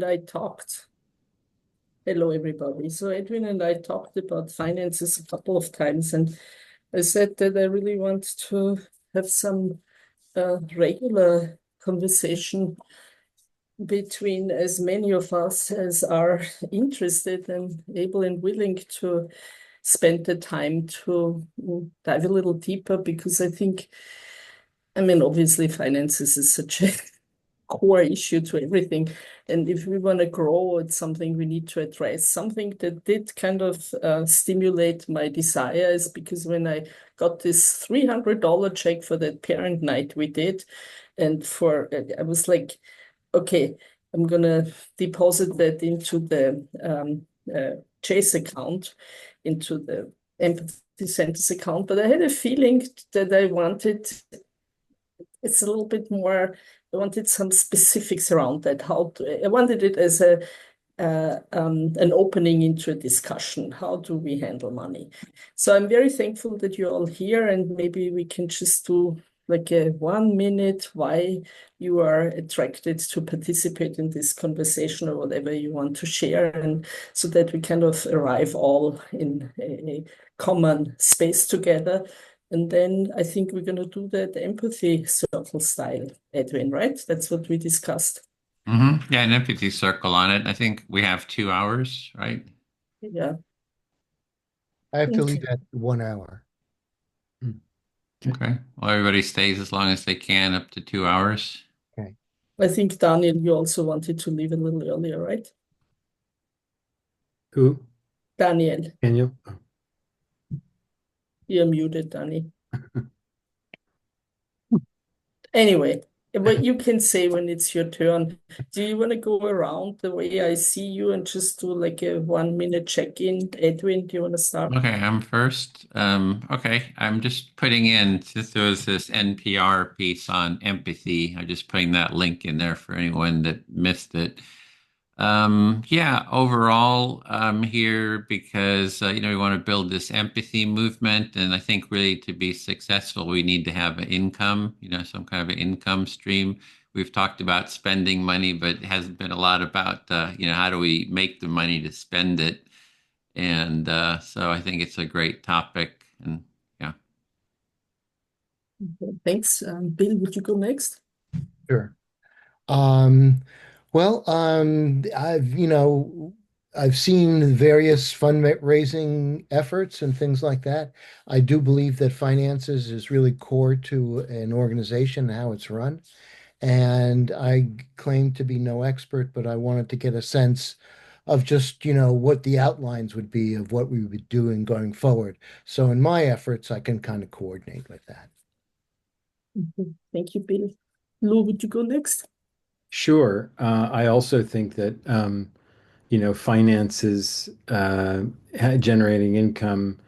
and I talked. Hello, everybody. So Edwin and I talked about finances a couple of times, and I said that I really want to have some regular conversation between as many of us as are interested and able and willing to spend the time to dive a little deeper, because I think, I mean, obviously, finances is such a core issue to everything. And if we want to grow, it's something we need to address. Something that did kind of stimulate my desire is because when I got this $300 check for that parent night we did, and I was like, okay, I'm gonna deposit that into the Chase account, into the Empathy Centers account. But I had a feeling that it's a little bit more. I wanted some specifics around that. I wanted it as an opening into a discussion. How do we handle money? So I'm very thankful that you're all here, and maybe we can just do like a 1 minute why you are attracted to participate in this conversation or whatever you want to share, and so that we kind of arrive all in a common space together. And then I think we're going to do that empathy circle style, Edwin, right? That's what we discussed. Yeah, an empathy circle on it. I think we have 2 hours, right? Yeah. I have to leave Okay. at 1 hour. Okay. Well, everybody stays as long as they can, up to 2 hours. Okay. I think, Daniel, you also wanted to leave a little earlier, right? Who? Daniel, Daniel? you're muted, Danny. Anyway, what you can say when it's your turn. Do you want to go around the way I see you and just do like a 1 minute check-in? Edwin, do you want to start? Okay, I'm first. Okay, I'm just putting in, since there was this NPR piece on empathy, I'm just putting that link in there for anyone that missed it. Yeah, overall, I'm here because we want to build this empathy movement, and I think really to be successful, we need to have an income, some kind of an income stream. We've talked about spending money, but it hasn't been a lot about, how do we make the money to spend it? And so I think it's a great topic, and yeah. Okay, thanks. Bill, would you go next? Sure. Um, well, I've seen various fundraising efforts and things like that. I do believe that finances is really core to an organization and how it's run. And I claim to be no expert, but I wanted to get a sense of just, what the outlines would be of what we would be doing going forward. So in my efforts, I can kind of coordinate with that. Okay, thank you, Bill. Lou, would you go next? Sure. I also think that finances, generating income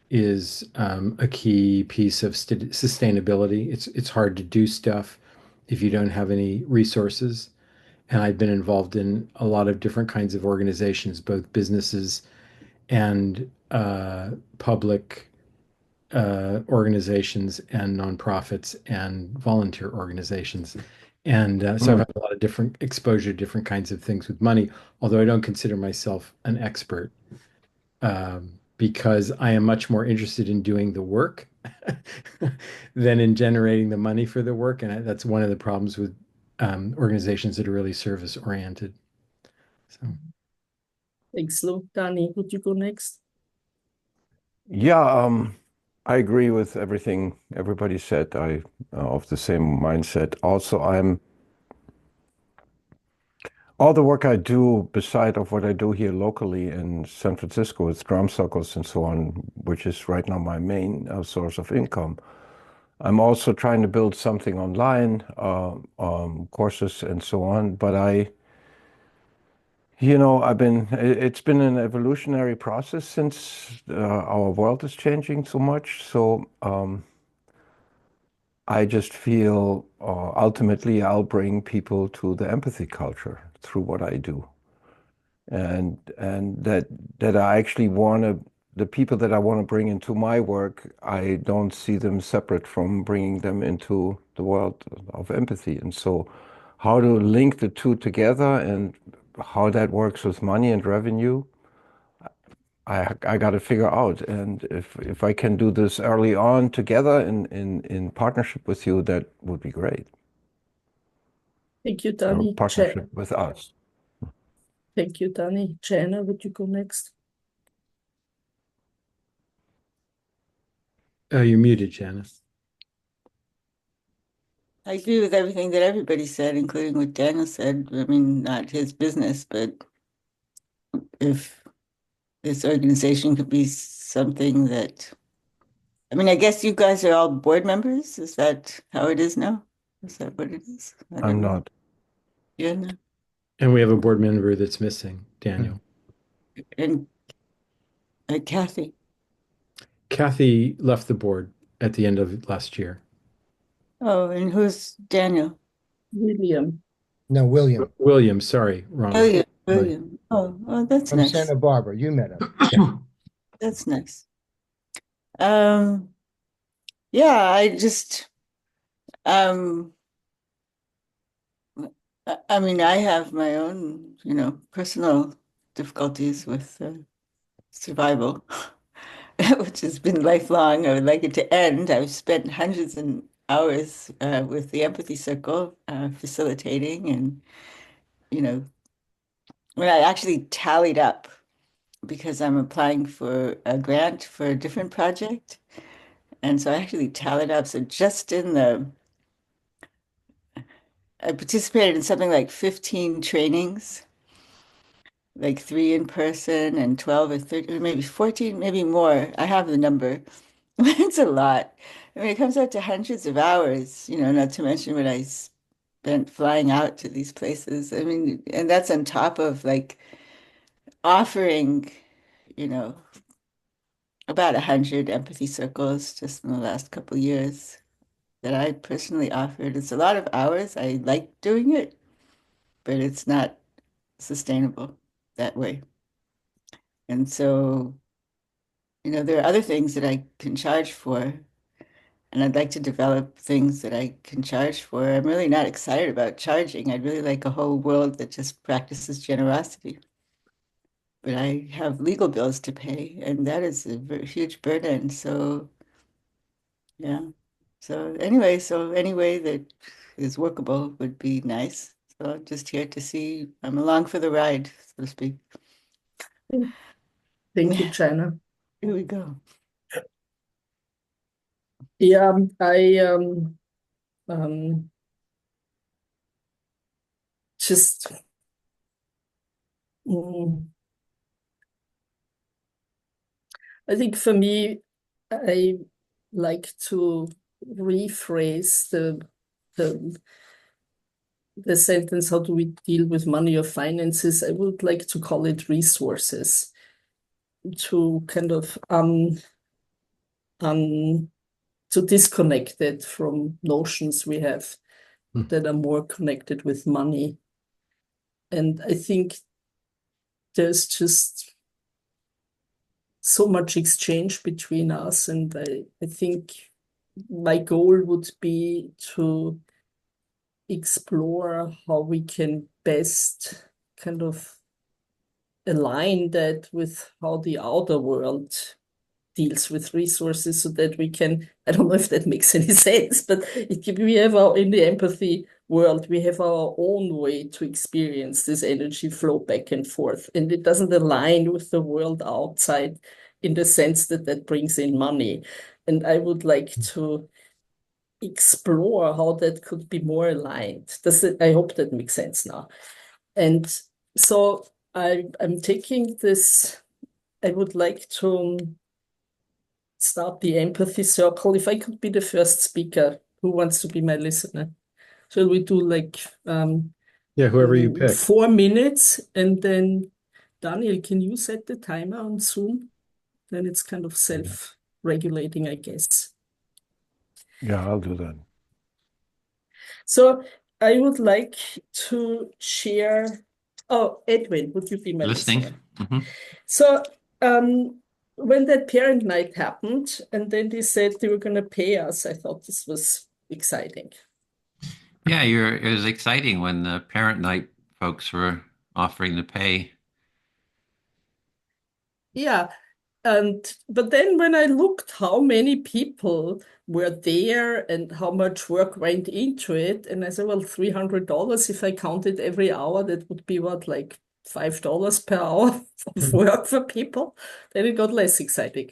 is a key piece of sustainability. It's hard to do stuff if you don't have any resources. And I've been involved in a lot of different kinds of organizations, both businesses and public organizations and nonprofits and volunteer organizations. And so I've had a lot of different exposure to different kinds of things with money, although I don't consider myself an expert because I am much more interested in doing the work than in generating the money for the work. And that's one of the problems with organizations that are really service oriented. So. Thanks, Lou. Danny, would you go next? Yeah, I agree with everything everybody said. I of the same mindset. Also, all the work I do beside of what I do here locally in San Francisco with drum circles and so on, which is right now my main source of income. I'm also trying to build something online, courses and so on. But it's been an evolutionary process since our world is changing so much. So I just feel ultimately I'll bring people to the empathy culture through what I do. And that I actually the people that I want to bring into my work, I don't see them separate from bringing them into the world of empathy. And so how to link the two together and how that works with money and revenue, I got to figure out. And if I can do this early on together in partnership with you, that would be great. Thank you, Or Danny. partnership with us. Thank you, Danny. Jana, would you go next? You're muted, Janice. I agree with everything that everybody said, including what Daniel said. I mean, not his business, but if this organization could be something that, I mean, I guess you guys are all board members. Is that how it is now? Is that what it is? I I'm don't know. not. Yeah, no. And we have a board member that's missing, Daniel. And Kathy. Kathy left the board at the end of last year. Oh, and who's Daniel? William. No, William William, sorry, wrong. William. Oh, that's from nice. Santa Barbara. You met him. That's nice. Yeah, I just, um, I mean, I have my own, personal difficulties with survival, which has been lifelong. I would like it to end. I've spent hundreds of hours with the Empathy Circle facilitating, and when I actually tallied up because I'm applying for a grant for a different project, and so I actually tallied up. So just in I participated in something like 15 trainings, like 3 in person and 12 or 13, or maybe 14, maybe more. I have the number. It's a lot. I mean, it comes out to hundreds of hours, not to mention what I spent flying out to these places. I mean, and that's on top of like offering, you know, about 100 empathy circles just in the last couple of years that I personally offered. It's a lot of hours. I like doing it, but it's not sustainable that way. And so, there are other things that I can charge for, and I'd like to develop things that I can charge for. I'm really not excited about charging. I'd really like a whole world that just practices generosity. But I have legal bills to pay, and that is a very huge burden. So, yeah. So any way that is workable would be nice. So I'm just here to see, I'm along for the ride, so to speak. Thank you, Jana. Here we go. Yeah, I just I think for me, I like to rephrase the sentence, how do we deal with money or finances? I would like to call it resources, to kind of to disconnect it from notions we have that are more connected with money. And I think there's just so much exchange between us, and I think my goal would be to explore how we can best kind of align that with how the outer world deals with resources, so that we can, I don't know if that makes any sense, but we have in the empathy world, we have our own way to experience this energy flow back and forth, and it doesn't align with the world outside in the sense that that brings in money. And I would like to explore how that could be more aligned. I hope that makes sense now. And so I'm taking this, I would like to start the empathy circle. If I could be the first speaker, who wants to be my listener? So we do like Yeah, whoever you pick. 4 minutes, and then Daniel, can you set the timer on Zoom? Then it's kind of self-regulating, I guess. Yeah, I'll do that. So I would like to share. Oh, Edwin, would you be my Listening. listener? So when that parent night happened, and then they said they were going to pay us, I thought this was exciting. Yeah, it was exciting when the parent night folks were offering to pay. Yeah. But then when I looked how many people were there and how much work went into it, and I said, well, $300, if I counted every hour, that would be what, like $5 per hour of work for people. Then it got less exciting.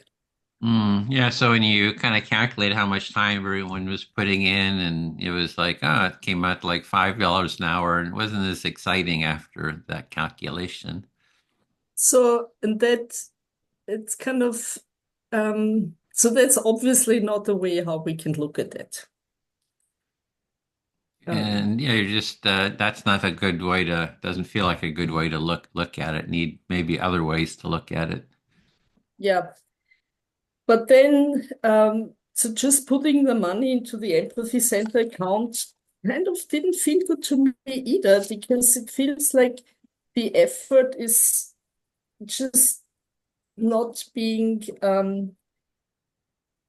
Yeah, so when you kind of calculate how much time everyone was putting in, and it was like, it came out to like $5 an hour, and it wasn't as exciting after that calculation. So, and that it's kind of, so that's obviously not the way how we can look at it. And yeah, you're just that's not a good way to, doesn't feel like a good way to look at it. Need maybe other ways to look at it. Yeah. But then, so just putting the money into the empathy center account kind of didn't feel good to me either, because it feels like the effort is just not being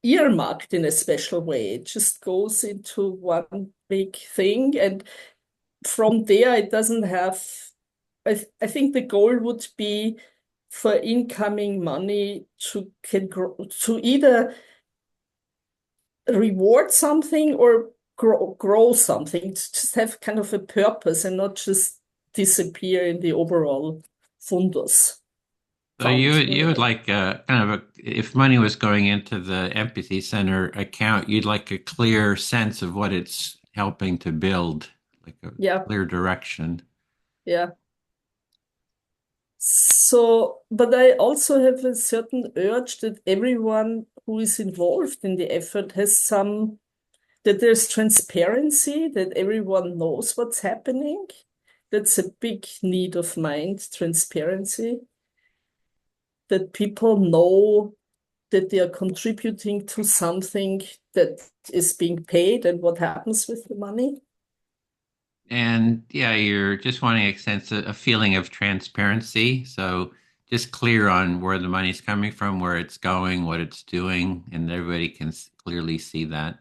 earmarked in a special way. It just goes into one big thing, and from there, it doesn't have. I think the goal would be for incoming money to can grow, to either reward something or grow something, to just have kind of a purpose and not just disappear in the overall fundus So you fund. you would like kind of a, if money was going into the Empathy Center account, you'd like a clear sense of what it's helping to build, like a Yeah, clear direction. yeah. So, but I also have a certain urge that everyone who is involved in the effort has some, that there's transparency, that everyone knows what's happening. That's a big need of mine, transparency, that people know that they are contributing to something that is being paid and what happens with the money. And yeah, you're just wanting a sense of a feeling of transparency. So just clear on where the money's coming from, where it's going, what it's doing, and everybody can clearly see that.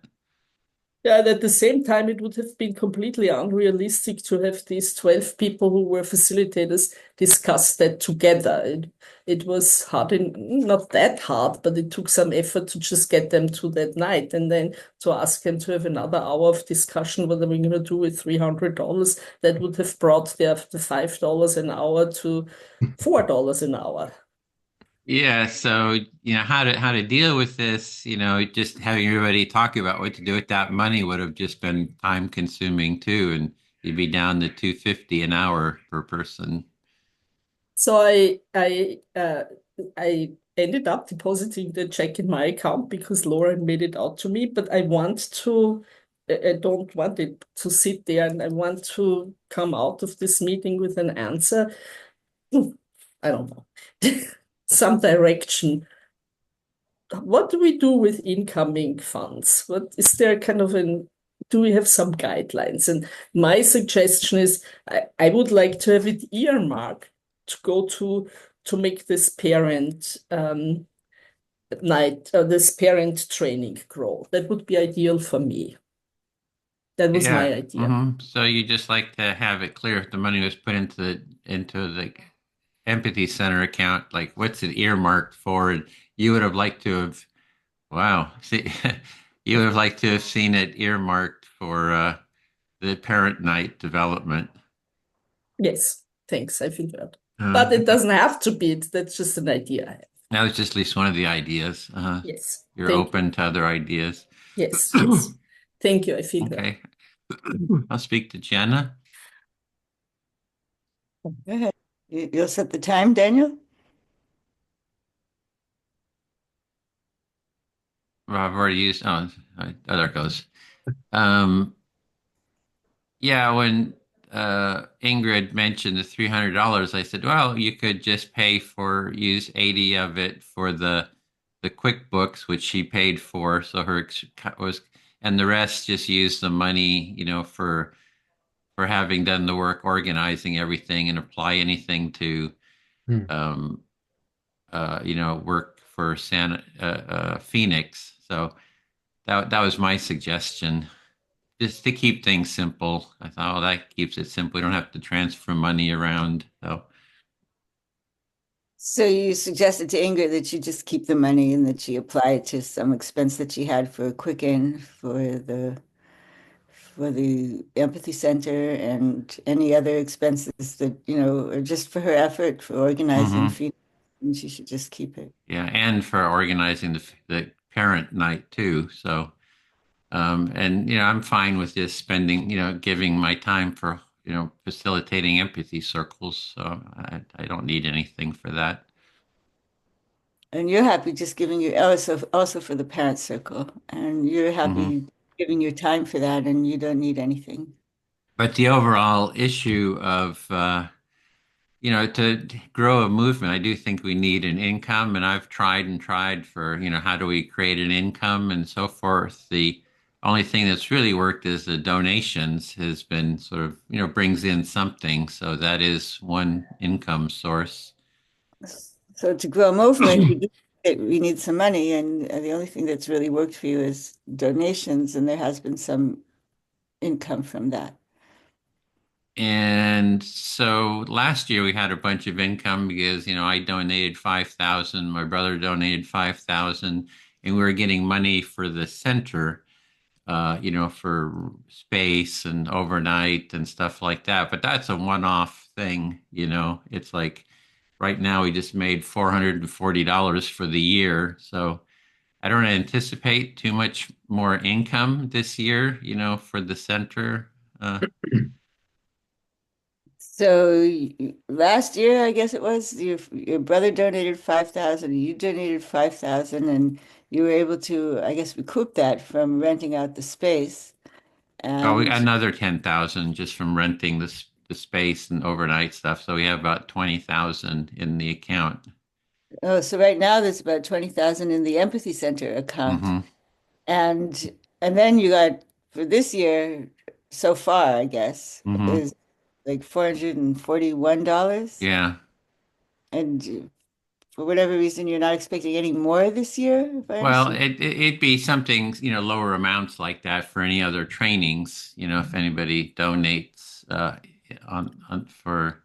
Yeah, and at the same time, it would have been completely unrealistic to have these 12 people who were facilitators discuss that together. It was hard, not that hard, but it took some effort to just get them to that night and then to ask them to have another hour of discussion. What are we going to do with $300? That would have brought the $5 an hour to $4 an hour. Yeah, so how to deal with this, just having everybody talk about what to do with that money would have just been time consuming too, and you'd be down to 250 an hour per person. So I ended up depositing the check in my account because Lauren made it out to me, but I don't want it to sit there, and I want to come out of this meeting with an answer. I don't know. Some direction. What do we do with incoming funds? What is there kind of do we have some guidelines? And my suggestion is I would like to have it earmarked to go to make this parent night, this parent training grow. That would be ideal for me. That was Yeah. my idea. So you just like to have it clear if the money was put into the empathy center account, like what's it earmarked for? And you would have liked to have, wow, see, you would have liked to have seen it earmarked for the parent night development. Yes, thanks. I feel that. But it Okay. doesn't have to be. That's just an idea I have. That was just at least one of the ideas. Yes. You're Thank you. open to other ideas. Yes, yes. Thank you. I feel that. Okay. I'll speak to Jenna. Go ahead. You'll set the time, Daniel? Well, I've already used, there it goes. Um, yeah, when Ingrid mentioned the $300, I said, well, you could just use 80 of it for the QuickBooks, which she paid for. So and the rest just use the money, for having done the work, organizing everything and apply anything to, Hmm. work for Phoenix. So that was my suggestion. just to keep things simple. I thought, well, that keeps it simple. We don't have to transfer money around. So you suggested to Ingrid that you just keep the money and that she apply it to some expense that she had for Quicken for the empathy center and any other expenses that, are just for her effort for organizing Hmm. feed, and she should just keep it. Yeah, and for organizing the parent night too. So, and I'm fine with just spending, giving my time for, facilitating empathy circles. So I don't need anything for that. And you're happy just giving your also for the parent circle, and you're Hmm. happy giving your time for that, and you don't need anything. But the overall issue of, to grow a movement, I do think we need an income, and I've tried and tried for, how do we create an income and so forth. The only thing that's really worked is the donations has been sort of, brings in something. So that is one income source. So to grow a movement, we need some money, and the only thing that's really worked for you is donations, and there has been some income from that. And so last year we had a bunch of income because, I donated 5,000, my brother donated 5,000, and we were getting money for the center, for space and overnight and stuff like that. But that's a one-off thing, It's like right now we just made $440 for the year. So I don't anticipate too much more income this year, for the center. So last year, I guess it was, your brother donated 5,000, you donated 5,000, and you were able to, I guess, recoup that from renting out the space. Oh, we got And another 10,000 just from renting the space and overnight stuff. So we have about 20,000 in the account. oh, so right now there's about 20,000 in the Empathy Center account. Hmm. And and then you got for this year so far, I guess, Hmm. is like $441. Yeah. And for whatever reason, you're not expecting any more this year, if I Well, understand. it'd be something, lower amounts like that for any other trainings, if anybody donates on for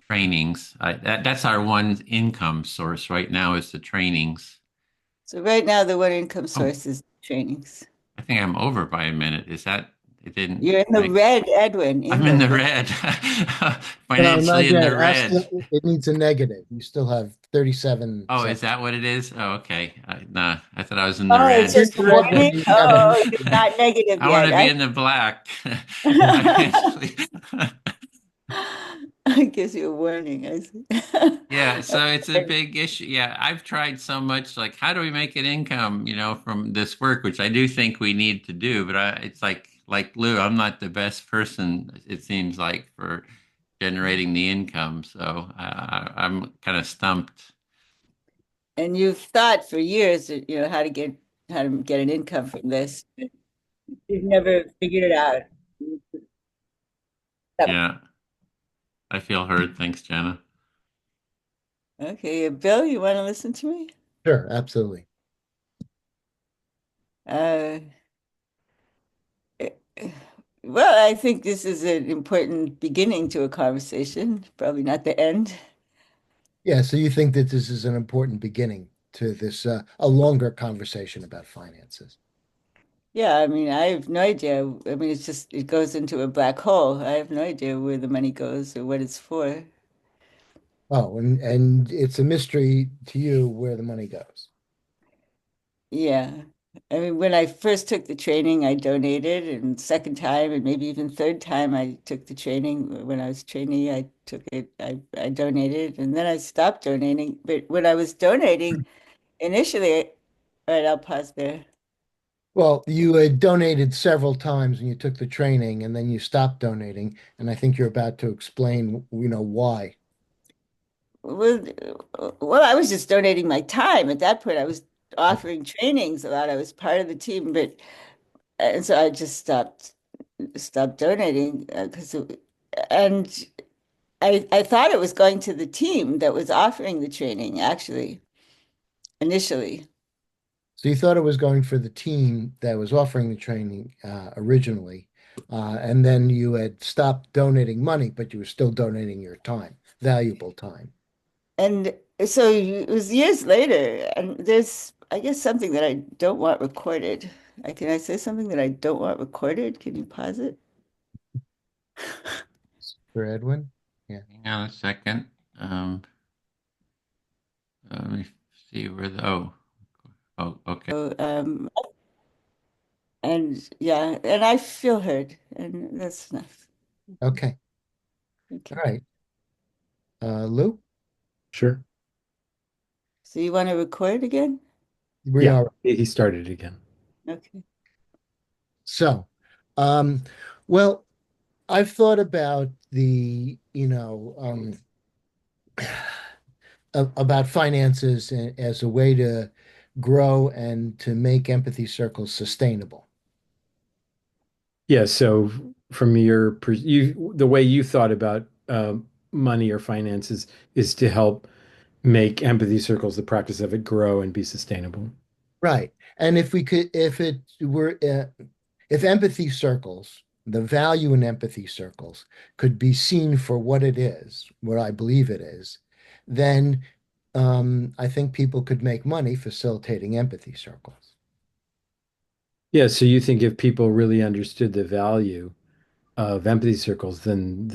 trainings. That's our one income source right now is the trainings. So right now, the one income Oh, source is trainings. I think I'm over by a minute. Is that it didn't You're in the make red, Edwin, in I'm in the the red. red. No, Financially not in yet. the Ask red. it needs a negative. You still have 37 Oh, is seconds. that what it is? Oh, okay. Nah, I thought I was in the Oh, it's red. You're in just a the red, then warning. you have a Oh, you're negative. not negative I want yet. to be in the black financially. It gives you a warning. I see. Yeah, so it's a big issue. Yeah, I've tried so much, like, how do we make an income, from this work, which I do think we need to do, but it's like Lou, I'm not the best person, it seems like, for generating the income. So I'm kind of stumped. And you've thought for years, how to get an income from this. You've never figured it out. Yeah, I feel heard. Thanks, Jenna. Okay, Bill, you want to listen to me? Sure, absolutely. Uh, eh, well, I think this is an important beginning to a conversation, probably not the end. Yeah, so you think that this is an important beginning to this a longer conversation about finances. Yeah, I mean, I have no idea. I mean, it's just, it goes into a black hole. I have no idea where the money goes or what it's for. Oh, and it's a mystery to you where the money goes. Yeah. I mean, when I first took the training, I donated, and second time, and maybe even third time I took the training, when I was trainee, I took it, I donated, and then I stopped donating. But when I was donating initially, all right, I'll pause there. Well, you had donated several times when you took the training, and then you stopped donating, and I think you're about to explain, why. Well, well, I was just donating my time. At that point, I was offering trainings a lot. I was part of the team, but and so I just stopped donating because and I thought it was going to the team that was offering the training actually initially. So you thought it was going for the team that was offering the training originally, and then you had stopped donating money, but you were still donating your time, valuable time. And so it was years later, and there's, I guess, something that I don't want recorded. Can I say something that I don't want recorded? Can you pause it? For Edwin? Yeah. Hang on a second. Let me see where the, okay. So, and yeah, and I feel heard, and that's enough. Okay. All Okay. right. Lou, Sure. So you want to record again? we Yeah, are. he started again. Okay. So, um, well, I've thought about about finances as a way to grow and to make empathy circles sustainable. Yeah, so from your the way you thought about money or finances is to help make empathy circles, the practice of it, grow and be sustainable. Right. And if empathy circles, the value in empathy circles could be seen for what it is, what I believe it is, then I think people could make money facilitating empathy circles. Yeah, so you think if people really understood the value of empathy circles, then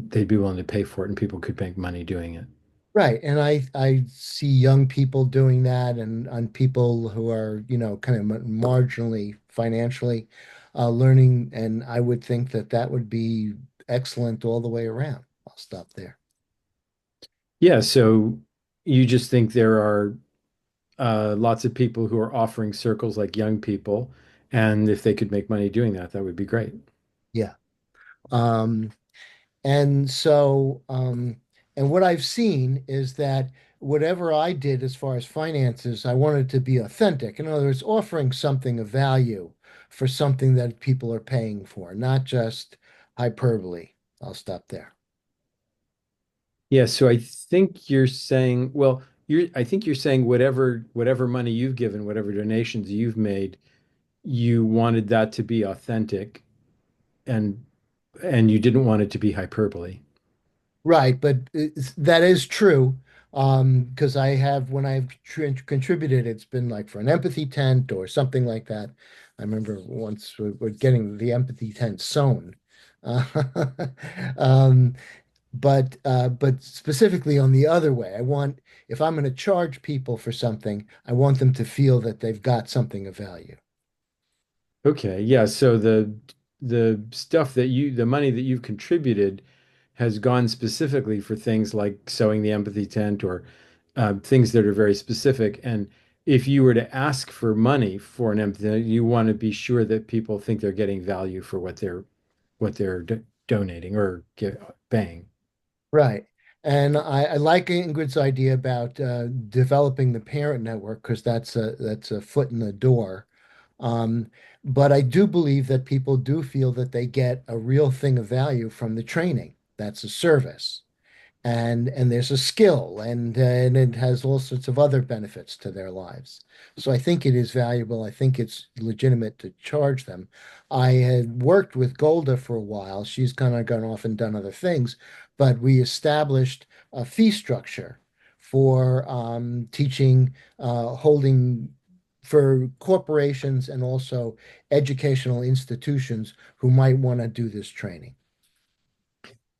they'd be willing to pay for it and people could make money doing it. Right. And I see young people doing that and people who are, kind of marginally financially learning. And I would think that that would be excellent all the way around. I'll stop there. Yeah, so you just think there are lots of people who are offering circles like young people, and if they could make money doing that, that would be great. Yeah. Um, and so, and what I've seen is that whatever I did as far as finances, I wanted to be authentic. In other words, offering something of value for something that people are paying for, not just hyperbole. I'll stop there. Yeah, so I think you're saying, well, I think you're saying whatever money you've given, whatever donations you've made, you wanted that to be authentic and you didn't want it to be hyperbole. Right, but that is true. Because I have, when I've contributed, it's been like for an empathy tent or something like that. I remember once we're getting the empathy tent sewn. Uh, um, but specifically on the other way, if I'm going to charge people for something, I want them to feel that they've got something of value. Okay, yeah, so the money that you've contributed has gone specifically for things like sewing the empathy tent or things that are very specific. And if you were to ask for money for an empathy tent, you want to be sure that people think they're getting value for what they're donating or paying. Right. And I like Ingrid's idea about developing the parent network because that's a foot in the door. Um, but I do believe that people do feel that they get a real thing of value from the training. That's a service. And there's a skill and it has all sorts of other benefits to their lives. So I think it is valuable. I think it's legitimate to charge them. I had worked with Golda for a while. She's kind of gone off and done other things, but we established a fee structure for teaching, holding for corporations and also educational institutions who might want to do this training.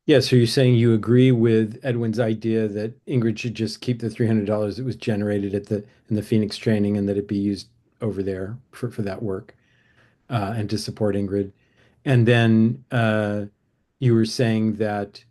Yeah, so you're saying you agree with Edwin's idea that Ingrid should just keep the $300 that was generated at the in the Phoenix training and that it be used over there for that work and to support Ingrid. And then you were saying that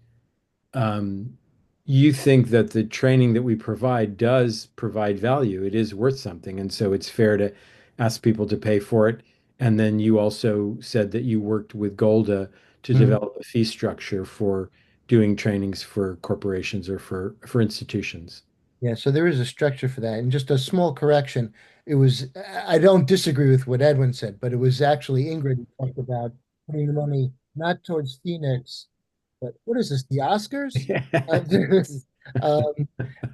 um, you think that the training that we provide does provide value. It is worth something. And so it's fair to ask people to pay for it. And then you also said that you worked with Golda to Mhm. develop a fee structure for doing trainings for corporations or for institutions. Yeah, so there is a structure for that. And just a small correction, I don't disagree with what Edwin said, but it was actually Ingrid who talked about putting the money not towards Phoenix, but what is this, the Oscars? Uh, there's, um,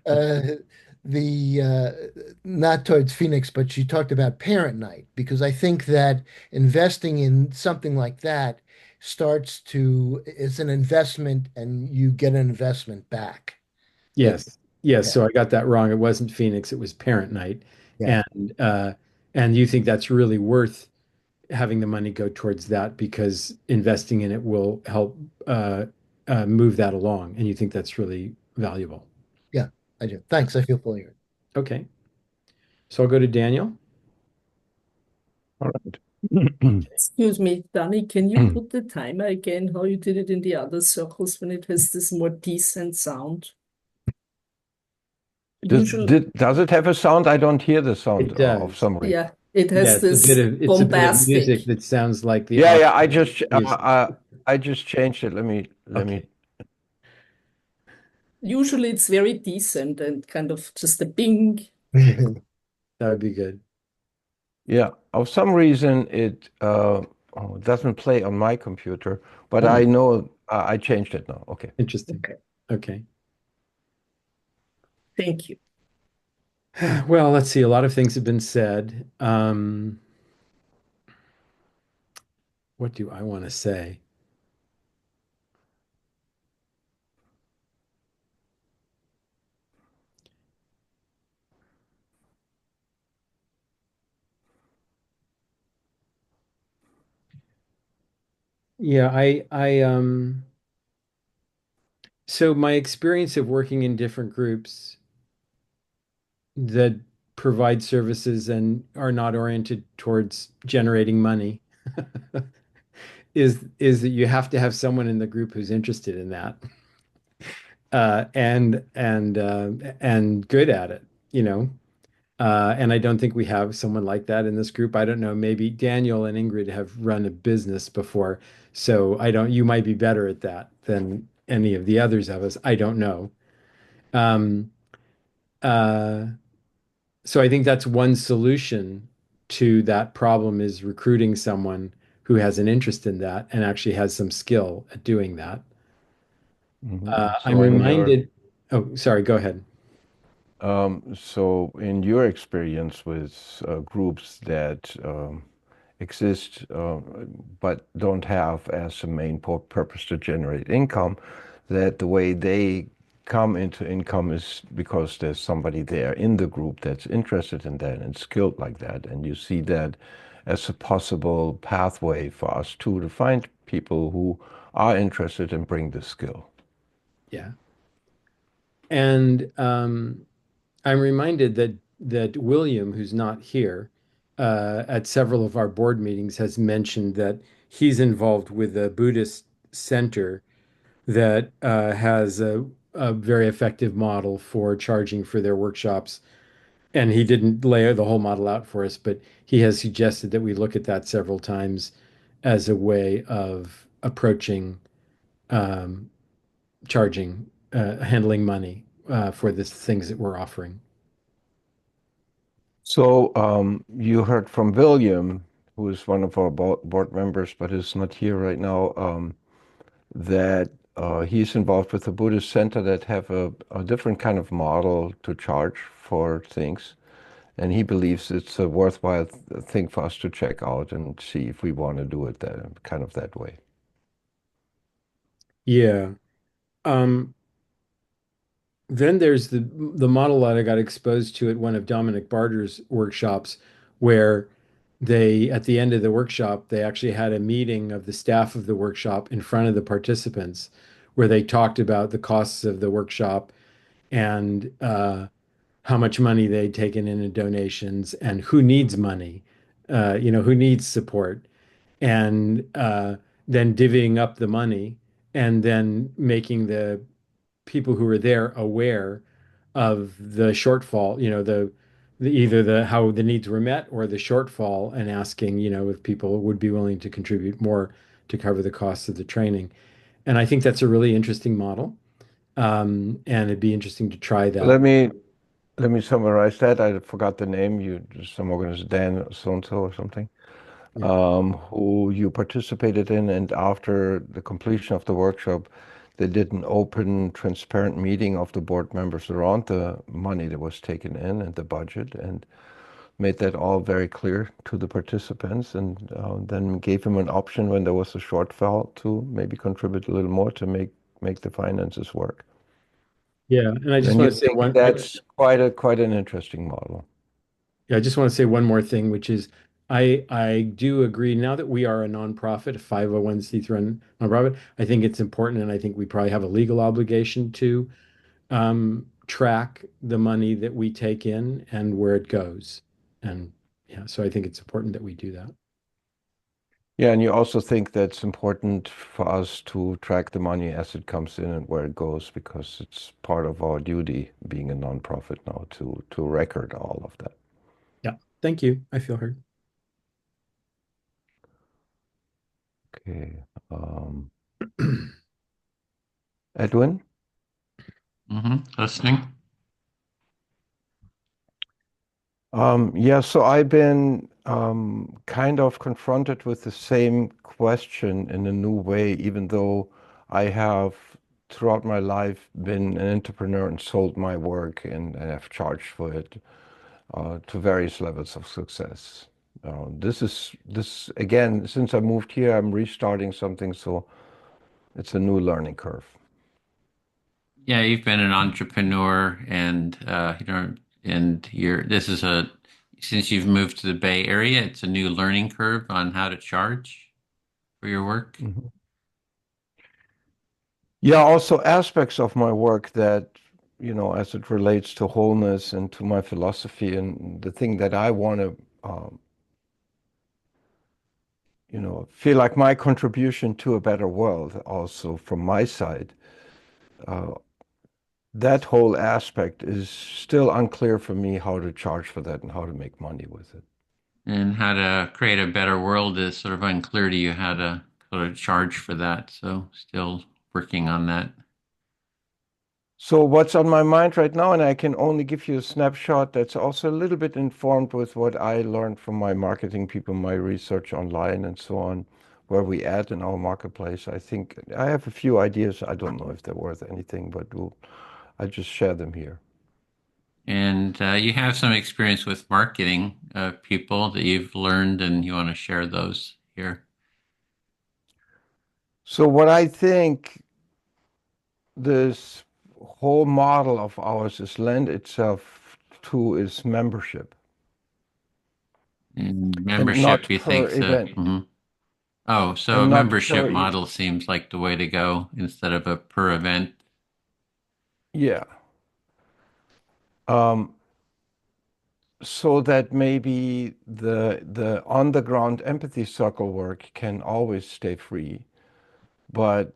uh, not towards Phoenix, but she talked about parent night because I think that investing in something like that it's an investment and you get an investment back. It, Yes. Yes. yeah, So I got that wrong. It wasn't Phoenix, it was Parent Night. yeah, And and you think that's really worth having the money go towards that because investing in it will help move that along. And you think that's really valuable. yeah, I do. Thanks. I feel fully heard. Okay. So I'll go to Daniel. All right. Excuse me, Danny, can you put the timer again, how you did it in the other circles when it has this more decent sound? Usually, Does it have a sound? I don't hear the sound It of does. some reason. yeah, it Yeah, has this it's a bit of music bombastic. that sounds like the Yeah, yeah. opera music. I just changed it. Let me. Okay. Usually it's very decent and kind of just a bing. That would be good. Yeah. Of some reason doesn't play on my computer, but Oh, I know I changed it now. Okay. interesting. Okay, Okay. thank you. Well, let's see. A lot of things have been said. What do I want to say? Yeah, so my experience of working in different groups that provide services and are not oriented towards generating money is that you have to have someone in the group who's interested in that and good at it, you know. And I don't think we have someone like that in this group. I don't know. Maybe Daniel and Ingrid have run a business before, so I don't. You might be better at that than any of the others of us. I don't know. Um, uh, so I think that's one solution to that problem is recruiting someone who has an interest in that and actually has some skill at doing that. I'm So reminded. Oh, sorry. Go ahead. so in your experience with groups that exist but don't have as a main purpose to generate income, that the way they come into income is because there's somebody there in the group that's interested in that and skilled like that, and you see that as a possible pathway for us too to find people who are interested and bring the skill. Yeah. And I'm reminded that William, who's not here, at several of our board meetings, has mentioned that he's involved with a Buddhist center that has a very effective model for charging for their workshops. And he didn't lay the whole model out for us, but he has suggested that we look at that several times as a way of approaching um, charging, handling money for the things that we're offering. So you heard from William, who is one of our board members, but is not here right now, that he's involved with the Buddhist Center that have a different kind of model to charge for things. And he believes it's a worthwhile thing for us to check out and see if we want to do it that kind of that way. Yeah. Um, then there's the model that I got exposed to at one of Dominic Barter's workshops, where they, at the end of the workshop, they actually had a meeting of the staff of the workshop in front of the participants, where they talked about the costs of the workshop and how much money they'd taken in donations and who needs money, who needs support, and then divvying up the money and then making the people who were there aware of the shortfall, the either the how the needs were met or the shortfall and asking, if people would be willing to contribute more to cover the costs of the training. And I think that's a really interesting model. And it'd be interesting to try that. Let me summarize that. I forgot the name. Some organization, Dan so-and-so or something, Yeah. who you participated in, and after the completion of the workshop, They did an open, transparent meeting of the board members around the money that was taken in and the budget, and made that all very clear to the participants, and then gave them an option when there was a shortfall to maybe contribute a little more to make the finances work. Yeah, and I just And want you to say think that's quite an interesting model. Yeah, I just want to say one more thing, which is I do agree now that we are a nonprofit, a 501c3 nonprofit, I think it's important, and I think we probably have a legal obligation to track the money that we take in and where it goes. And yeah, so I think it's important that we do that. Yeah, and you also think that's important for us to track the money as it comes in and where it goes, because it's part of our duty being a nonprofit now to record all of that. Yeah, thank you. I feel heard. Okay. Edwin? Listening. Yeah, so I've been kind of confronted with the same question in a new way, even though I have throughout my life been an entrepreneur and sold my work and have charged for it to various levels of success. This again, since I moved here, I'm restarting something, so it's a new learning curve. Yeah, you've been an entrepreneur, and since you've moved to the Bay Area, it's a new learning curve on how to charge for your work. Mm-hmm. Yeah, also aspects of my work that, as it relates to wholeness and to my philosophy and the thing that I want to, feel like my contribution to a better world also from my side. That whole aspect is still unclear for me how to charge for that and how to make money with it. And how to create a better world is sort of unclear to you how to sort of charge for that. So still working on that. So what's on my mind right now, and I can only give you a snapshot that's also a little bit informed with what I learned from my marketing people, my research online and so on, where we add in our marketplace. I think I have a few ideas. I don't know if they're worth anything, but I just share them here. And you have some experience with marketing people that you've learned, and you want to share those here. So what I think this whole model of ours is lend itself to is membership. And And membership, not you per think that? event. Oh, so a And not membership per, model seems like the way to go instead of a per event. yeah. So that maybe the on the ground empathy circle work can always stay free, but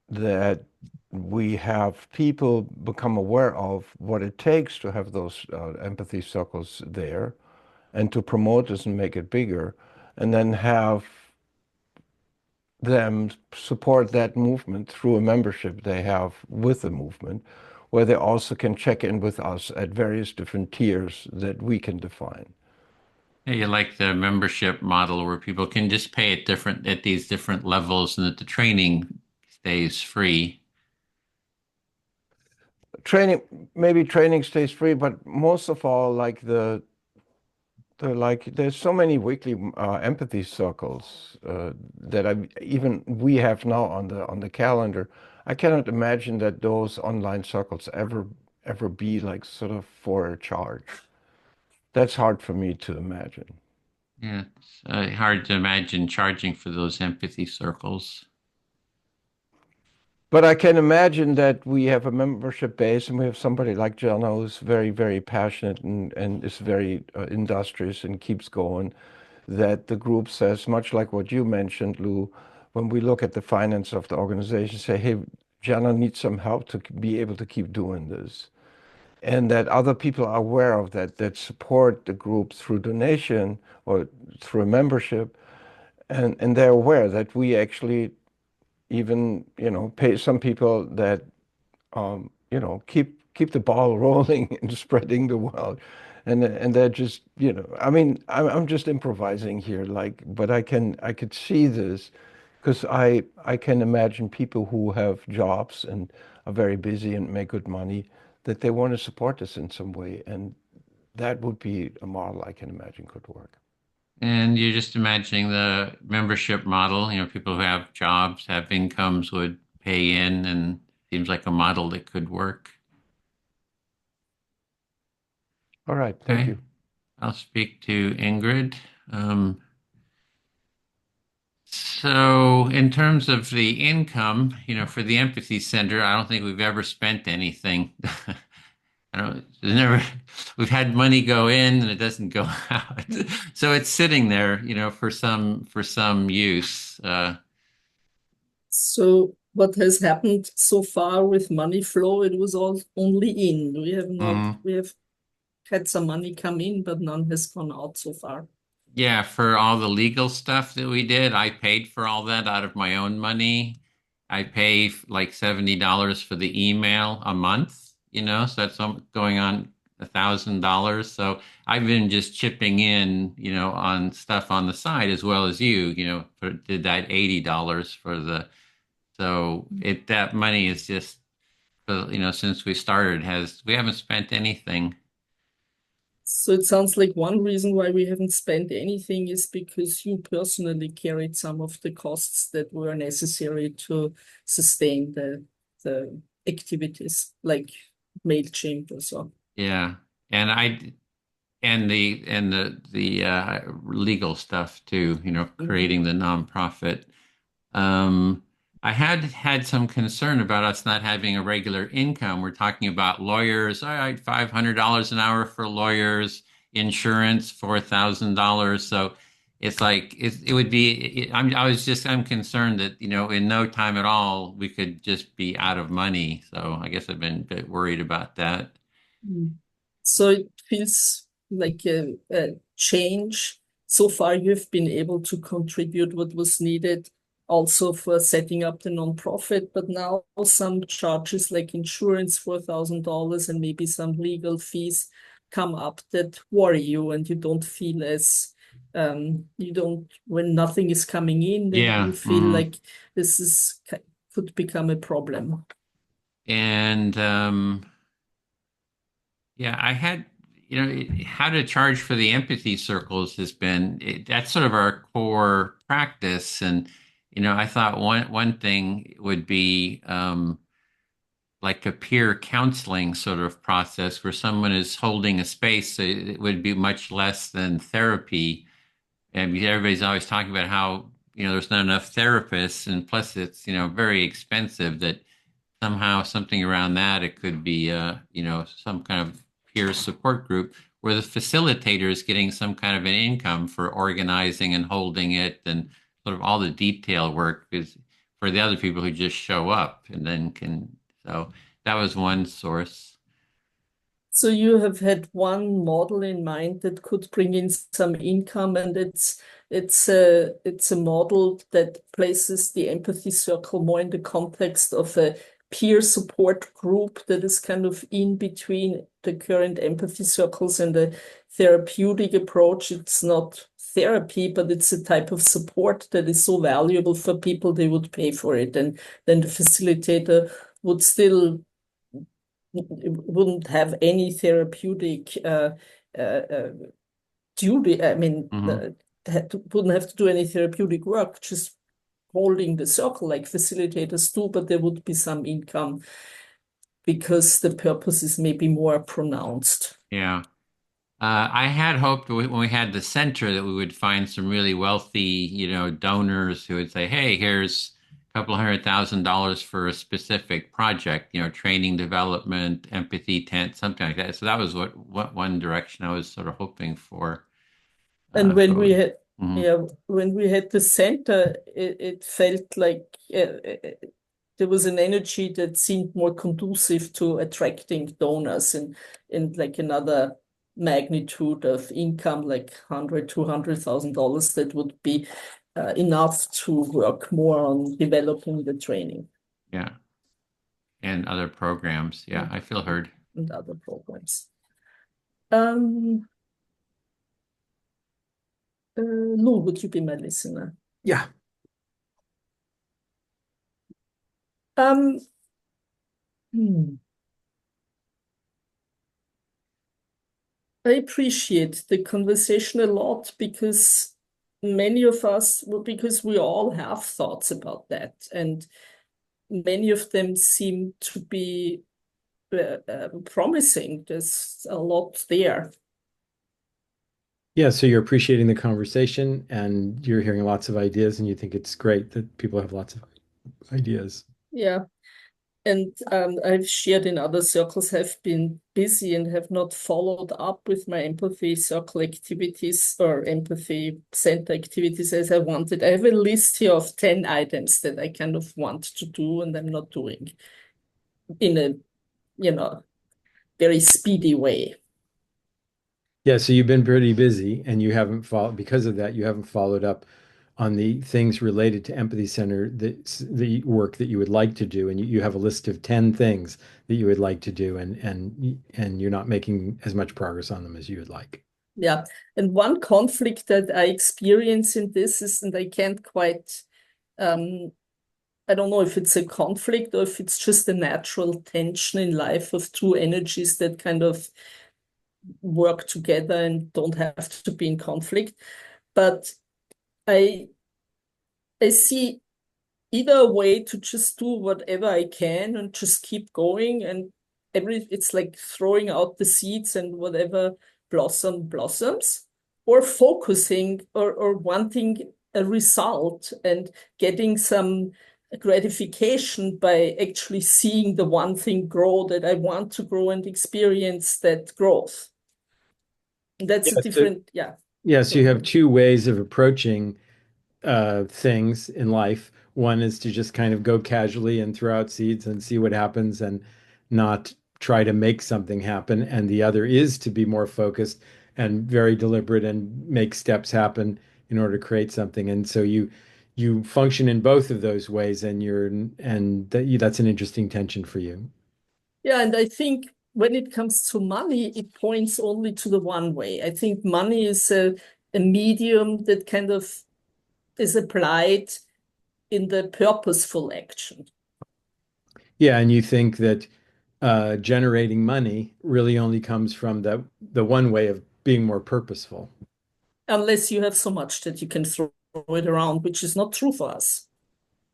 that we have people become aware of what it takes to have those empathy circles there and to promote this and make it bigger, and then have them support that movement through a membership they have with the movement, where they also can check in with us at various different tiers that we can define. Yeah, you like the membership model where people can just pay at these different levels, and that the training stays free. Training stays free, but most of all, there's so many weekly empathy circles that we have now on the calendar. I cannot imagine that those online circles ever be like sort of for a charge. That's hard for me to imagine. Yeah, it's hard to imagine charging for those empathy circles. But I can imagine that we have a membership base and we have somebody like Jenna who's very, very passionate and is very industrious and keeps going, that the group says, much like what you mentioned, Lou, when we look at the finance of the organization, say, hey, Jenna needs some help to be able to keep doing this. And that other people are aware of that support the group through donation or through a membership. And they're aware that we actually even, pay some people that, keep the ball rolling and spreading the word. And they're just, I mean, I'm just improvising here, but I could see this because I can imagine people who have jobs and are very busy and make good money that they want to support us in some way, and that would be a model I can imagine could work. And you're just imagining the membership model, people who have jobs, have incomes would pay in, and seems like a model that could work. All right, thank Okay. you. I'll speak to Ingrid. So in terms of the income, for the Empathy Center, I don't think we've ever spent anything. I don't, we've had money go in and it doesn't go out. So it's sitting there, for some use. So what has happened so far with money flow? It was all only in. We have had some money come in, but none has gone out so far. Yeah, for all the legal stuff that we did, I paid for all that out of my own money. I pay like $70 for the email a month, so that's going on $1,000. So I've been just chipping in, on stuff on the side as well as did that $80 for so that money is just, since we started, we haven't spent anything. So it sounds like one reason why we haven't spent anything is because you personally carried some of the costs that were necessary to sustain the activities, like MailChimp or so. Yeah. And the legal stuff too, creating the nonprofit. Um, I had some concern about us not having a regular income. We're talking about lawyers, all right, $500 an hour for lawyers, insurance, $4,000. So it's like it would be. I'm concerned that in no time at all we could just be out of money. So I guess I've been a bit worried about that. Mm. So it feels like a change. So far, you've been able to contribute what was needed also for setting up the nonprofit, but now some charges like insurance, $4,000, and maybe some legal fees come up that worry you, and you don't feel you don't, when nothing is coming in, then Yeah. you feel like this could become a problem. And yeah, I had, how to charge for the empathy circles has been that's sort of our core practice. And, I thought one thing would be like a peer counseling sort of process where someone is holding a space. So it would be much less than therapy. And everybody's always talking about how, there's not enough therapists. And plus, it's, very expensive that somehow something around that. It could be, some kind of peer support group where the facilitator is getting some kind of an income for organizing and holding it and sort of all the detail work is for the other people who just show up and then so that was one source. So you have had one model in mind that could bring in some income, and it's a model that places the empathy circle more in the context of a peer support group that is kind of in between the current empathy circles and the therapeutic approach. It's not therapy, but it's a type of support that is so valuable for people they would pay for it, and then the facilitator would still wouldn't have any therapeutic duty. I mean, wouldn't have to do any therapeutic work, just holding the circle like facilitators do, but there would be some income because the purpose is maybe more pronounced. Yeah. I had hoped when we had the center that we would find some really wealthy, donors who would say, "Hey, here's a couple $100,000 for a specific project, training development, empathy tent, something like that." So that was what one direction I was sort of hoping for. And when we But had, when we had the center, it felt like there was an energy that seemed more conducive to attracting donors in like another magnitude of income, like $100,000, $200,000, that would be enough to work more on developing the training. yeah, and other programs. Yeah, I feel heard. And other programs. Lou, would you be my listener? Yeah. Um, hmm. I appreciate the conversation a lot because many of us, well, because we all have thoughts about that, and many of them seem to be promising. There's a lot there. Yeah, so you're appreciating the conversation and you're hearing lots of ideas, and you think it's great that people have lots of ideas. Yeah. And I've shared in other circles, have been busy and have not followed up with my empathy circle activities or empathy center activities as I wanted. I have a list here of 10 items that I kind of want to do and I'm not doing in a, you know, very speedy way. Yeah, so you've been pretty busy and you haven't followed, because of that, you haven't followed up on the things related to Empathy Center, the work that you would like to do. And you have a list of 10 things that you would like to do, and you're not making as much progress on them as you would like. Yeah. And one conflict that I experience in this is, and I can't quite, I don't know if it's a conflict or if it's just a natural tension in life of two energies that kind of work together and don't have to be in conflict. But I I see either a way to just do whatever I can and just keep going and it's like throwing out the seeds and whatever blossoms, or focusing or wanting a result and getting some gratification by actually seeing the one thing grow that I want to grow and experience that growth. That's a Yeah, so, different, yeah. yeah, so you So have two ways of approaching things in life. One is to just kind of go casually and throw out seeds and see what happens and not try to make something happen. And the other is to be more focused and very deliberate and make steps happen in order to create something. And so you function in both of those ways, and that's an interesting tension for you. yeah, and I think when it comes to money, it points only to the one way. I think money is a medium that kind of is applied in the purposeful action, Yeah, and you think that generating money really only comes from the one way of being more purposeful. unless you have so much that you can throw it around, which is not true for us.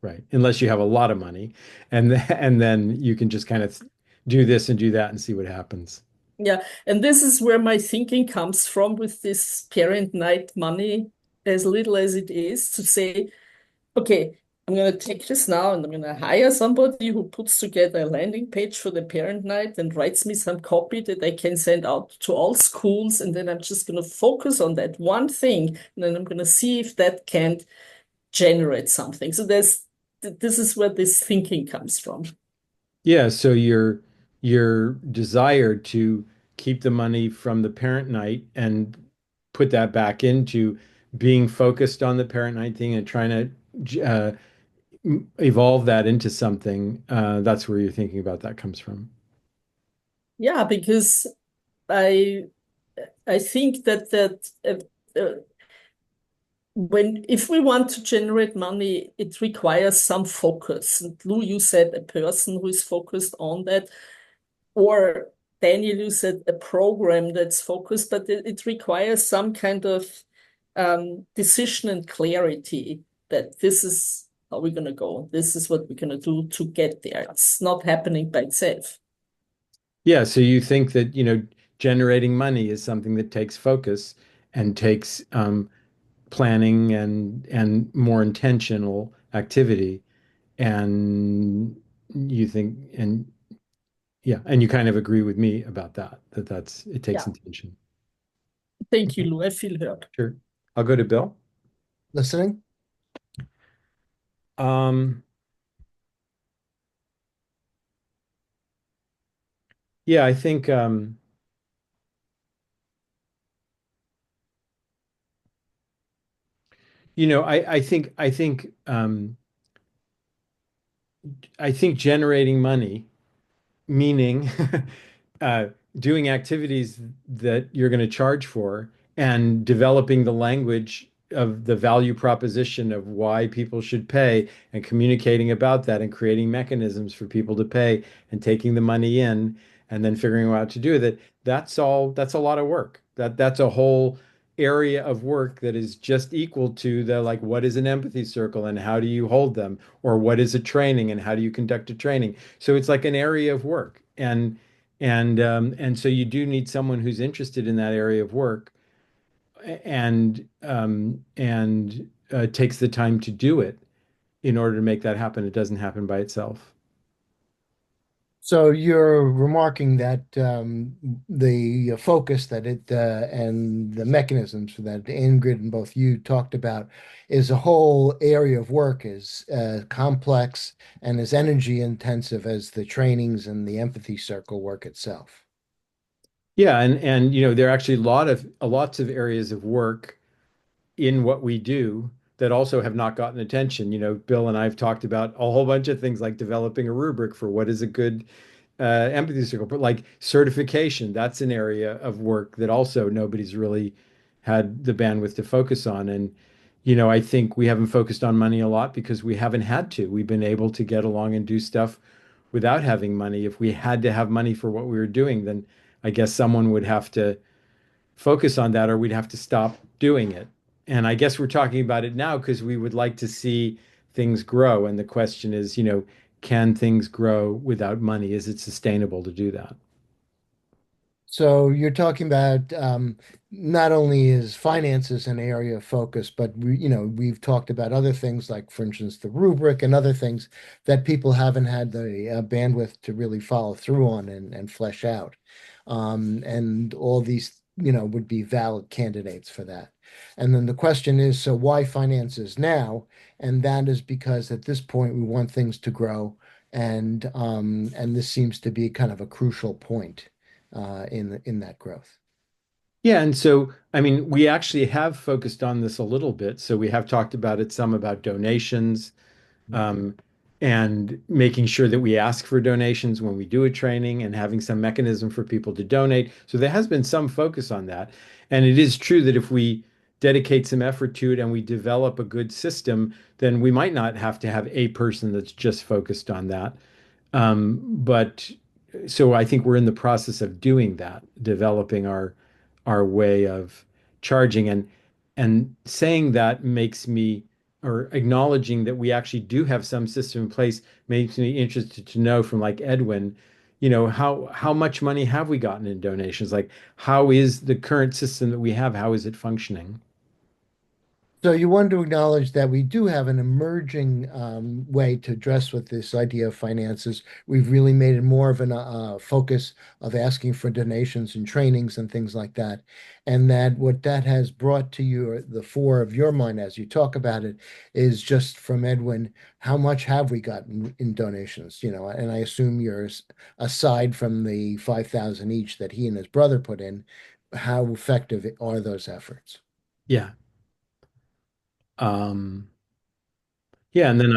Right. Unless you have a lot of money, and then you can just kind of do this and do that and see what happens. Yeah, and this is where my thinking comes from with this parent night money, as little as it is, to say, okay, I'm going to take this now and I'm going to hire somebody who puts together a landing page for the parent night and writes me some copy that I can send out to all schools. And then I'm just going to focus on that one thing. And then I'm going to see if that can generate something. So this is where this thinking comes from. Yeah, so your desire to keep the money from the parent night and put that back into being focused on the parent night thing and trying to evolve that into something, that's where you're thinking about that comes from. Yeah, because I I think that when if we want to generate money, it requires some focus. And Lou, you said a person who is focused on that, or Daniel, you said a program that's focused, but it requires some kind of decision and clarity that this is how we're going to go. This is what we're going to do to get there. It's not happening by itself. Yeah, so you think that, generating money is something that takes focus and takes planning and more intentional activity, and you think and yeah, and you kind of agree with me about that it takes Yeah. intention. Thank you, Okay, Lou. I feel heard. sure. I'll go to Bill. Listening? Um, yeah, I think I think generating money, meaning uh, doing activities that you're going to charge for and developing the language of the value proposition of why people should pay and communicating about that and creating mechanisms for people to pay and taking the money in and then figuring out what to do with it, that's a lot of work. That's a whole area of work that is just equal to the like what is an empathy circle and how do you hold them, or what is a training and how do you conduct a training. So it's like an area of work. And so you do need someone who's interested in that area of work and takes the time to do it in order to make that happen. It doesn't happen by itself. So you're remarking that the focus that it and the mechanisms that Ingrid and both you talked about is a whole area of work is complex and as energy intensive as the trainings and the empathy circle work itself. Yeah, and there are actually lots of areas of work in what we do that also have not gotten attention. Bill and I have talked about a whole bunch of things like developing a rubric for what is a good empathy circle, but like certification, that's an area of work that also nobody's really had the bandwidth to focus on. And, I think we haven't focused on money a lot because we haven't had to. We've been able to get along and do stuff without having money. If we had to have money for what we were doing, then I guess someone would have to focus on that or we'd have to stop doing it. And I guess we're talking about it now because we would like to see things grow. And the question is, can things grow without money? Is it sustainable to do that? So you're talking about not only is finances an area of focus, but we've talked about other things like, for instance, the rubric and other things that people haven't had the bandwidth to really follow through on and flesh out. And all these, would be valid candidates for that. And then the question is, so why finances now? And that is because at this point we want things to grow, and this seems to be kind of a crucial point in that growth. Yeah, and so I mean, we actually have focused on this a little bit. So we have talked about it some about donations, um, and making sure that we ask for donations when we do a training and having some mechanism for people to donate. So there has been some focus on that. And it is true that if we dedicate some effort to it and we develop a good system, then we might not have to have a person that's just focused on that. But so I think we're in the process of doing that, developing our way of charging, and saying that makes me, or acknowledging that we actually do have some system in place makes me interested to know from like Edwin, how much money have we gotten in donations? Like how is the current system that we have, how is it functioning? So you want to acknowledge that we do have an emerging way to address with this idea of finances. We've really made it more of a focus of asking for donations and trainings and things like that. And that what that has brought to you, the fore of your mind as you talk about it, is just from Edwin, how much have we gotten in donations? And I assume yours, aside from the 5,000 each that he and his brother put in, how effective are those efforts? Yeah. Um, Yeah, and then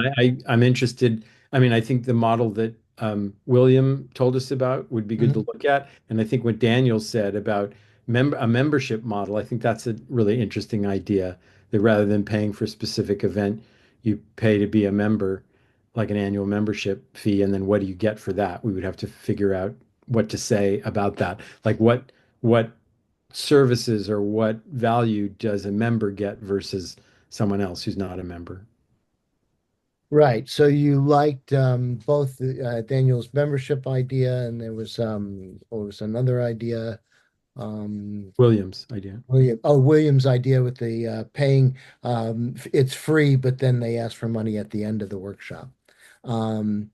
I'm interested. I mean, I think the model that William told us about would be good to Mhm. look at, and I think what Daniel said about a membership model, I think that's a really interesting idea. That rather than paying for a specific event, you pay to be a member, like an annual membership fee, and then what do you get for that? We would have to figure out what to say about that. Like what services or what value does a member get versus someone else who's not a member? Right. So you liked both Daniel's membership idea, and there was another idea. Williams idea. William's idea with the paying. It's free, but then they ask for money at the end of the workshop. Um,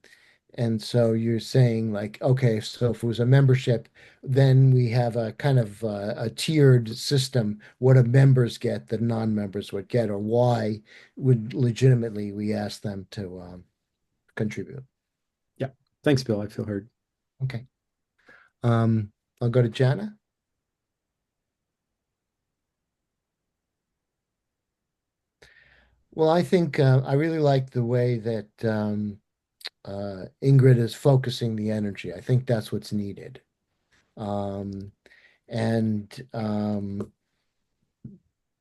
and so you're saying like, okay, so if it was a membership, then we have a kind of a tiered system. What do members get that non-members would get, or why would legitimately we ask them to contribute? Yeah. Thanks, Bill. I feel heard. Okay. Um, I'll go to Jana. Well, I think I really like the way that Ingrid is focusing the energy. I think that's what's needed. Um, and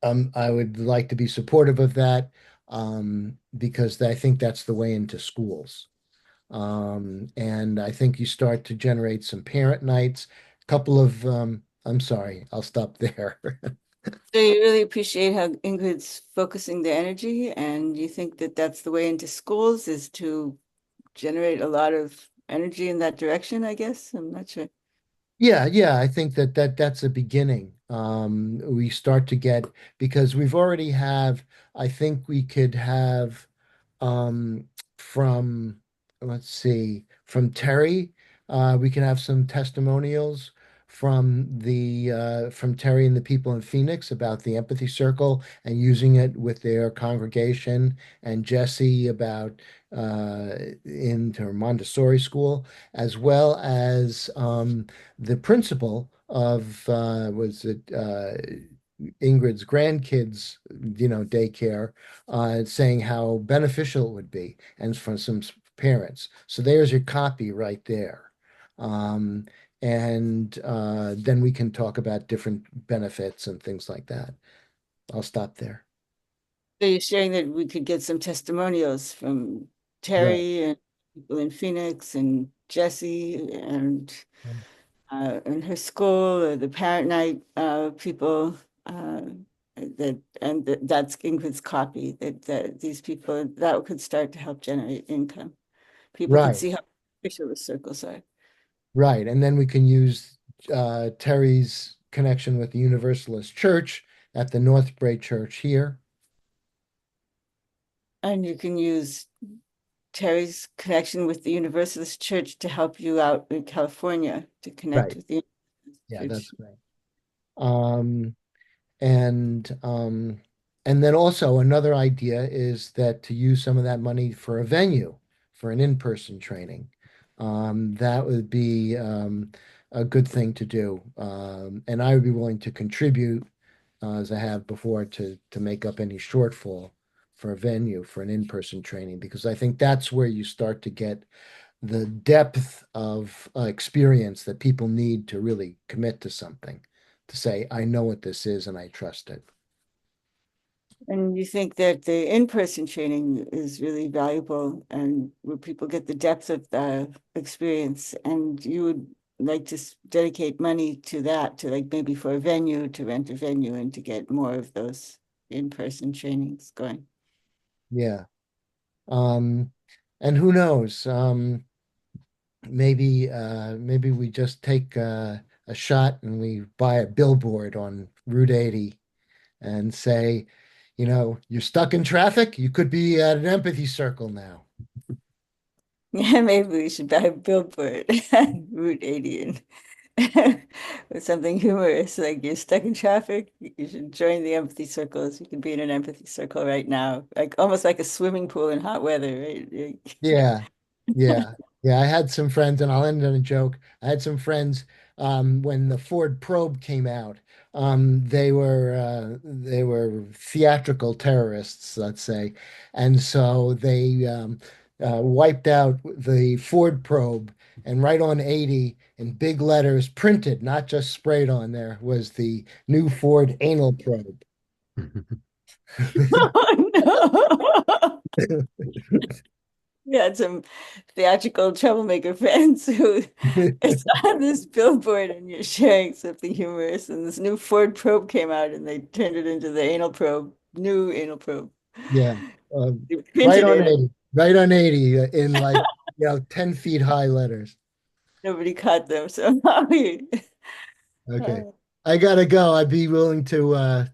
I would like to be supportive of that because I think that's the way into schools. And I think you start to generate some parent nights, a couple of, I'm sorry, I'll stop there. So you really appreciate how Ingrid's focusing the energy, and you think that that's the way into schools is to generate a lot of energy in that direction, I guess. I'm not sure. Yeah, I think that's a beginning. We start to get because we've already have. I think we could have um, from let's see, from Terry. We can have some testimonials from Terry and the people in Phoenix about the empathy circle and using it with their congregation, and Jesse about in her Montessori school, as well as the principal of was it Ingrid's grandkids, daycare, saying how beneficial it would be, and from some parents. So there's your copy right there. Um, and then we can talk about different benefits and things like that. I'll stop there. So you're sharing that we could get some testimonials from Right. Terry and people in Phoenix and Jesse and her school, or the parent night people that's Ingrid's copy that these people that could start to help generate income. People could Right. see how official the circles are. Right. And then we can use Terry's connection with the Universalist Church at the North Bray Church here. And you can use Terry's connection with the Universalist Church to help you out in California to connect Right. with the Yeah, Universalist that's Church. great. Um, and and then also another idea is that to use some of that money for a venue, for an in-person training. That would be a good thing to do. And I would be willing to contribute, as I have before, to make up any shortfall for a venue for an in-person training, because I think that's where you start to get the depth of experience that people need to really commit to something, to say, I know what this is and I trust it. And you think that the in-person training is really valuable and where people get the depth of the experience, and you would like to dedicate money to that, to like maybe for a venue, to rent a venue and to get more of those in-person trainings going. Yeah. Um, and who knows? Maybe we just take a shot and we buy a billboard on Route 80 and say, you're stuck in traffic. You could be at an empathy circle now. Yeah, maybe we should buy a billboard Route 80 and with something humorous, like you're stuck in traffic, you should join the empathy circles. You can be in an empathy circle right now, like almost like a swimming pool in hot weather, right? Yeah, yeah, yeah. I had some friends, and I'll end on a joke. I had some friends when the Ford Probe came out. They were theatrical terrorists, let's say, and so they wiped out the Ford Probe, and right on 80 in big letters, printed, not just sprayed on there, was the new Ford anal probe. Oh no. We had some theatrical troublemaker friends who saw this billboard and you're sharing something humorous, and this new Ford probe came out and they turned it into the anal probe, new anal probe. Yeah, They right printed on it. 80, right on 80 in like 10 feet high letters. Nobody caught them somehow. Okay. Uh, I gotta go. I'd be willing to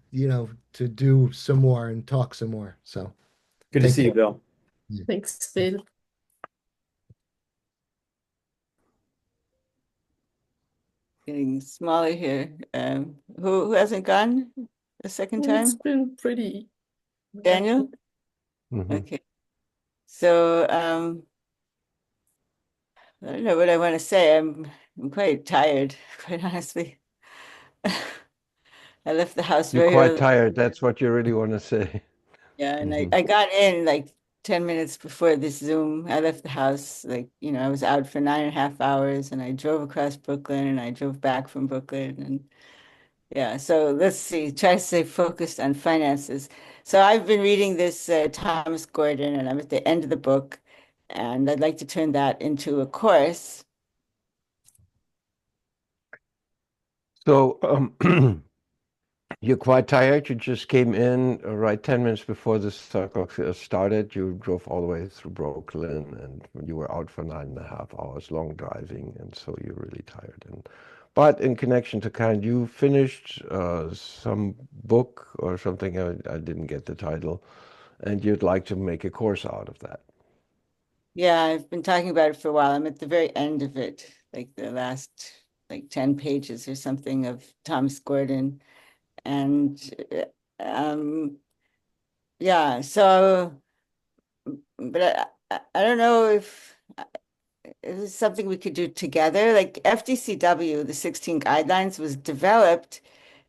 to do some more and talk some more. So Good to take see you, care. Bill. Thanks, Phil. Getting smaller here. Who hasn't gone a second It's time? been pretty Daniel? active. Mhm. Okay. So I don't know what I want to say. I'm quite tired, quite honestly. I left the house You're very quite early. tired. That's what you really want to say. Yeah, and I, Mhm. I got in like 10 minutes before this Zoom. I left the house, like, I was out for 9.5 hours, and I drove across Brooklyn and I drove back from Brooklyn, and Yeah, so let's see, try to stay focused on finances. So I've been reading this Thomas Gordon, and I'm at the end of the book, and I'd like to turn that into a course. So you're quite tired. You just came in right 10 minutes before the circle started. You drove all the way through Brooklyn and you were out for 9.5 hours long driving. And so you're really tired. But in connection to kind, you finished some book or something. I didn't get the title. And you'd like to make a course out of that. Yeah, I've been talking about it for a while. I'm at the very end of it, like the last like 10 pages or something of Thomas Gordon. And yeah, so but I don't know if it was something we could do together. Like FDCW, the 16 guidelines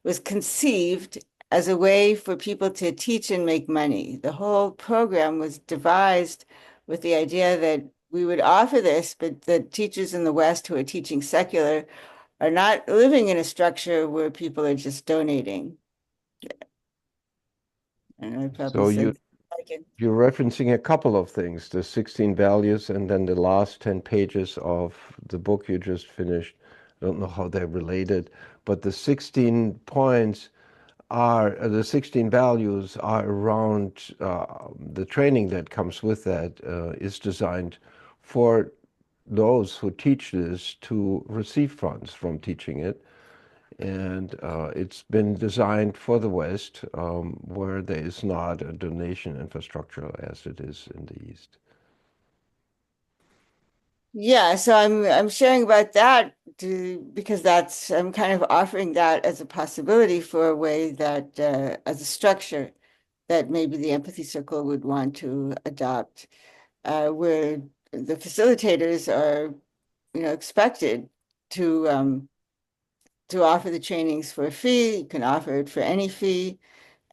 was conceived as a way for people to teach and make money. The whole program was devised with the idea that we would offer this, but the teachers in the West who are teaching secular are not living in a structure where people are just donating. And I probably So said like it. you're referencing a couple of things, the 16 values and then the last 10 pages of the book you just finished. I don't know how they're related, but the 16 points are, the 16 values are around the training that comes with that is designed for those who teach this to receive funds from teaching it. And it's been designed for the West, where there is not a donation infrastructure as it is in the East. Yeah, so I'm sharing about that because that's I'm kind of offering that as a possibility for a way that as a structure that maybe the empathy circle would want to adopt, where the facilitators are, expected to offer the trainings for a fee. You can offer it for any fee,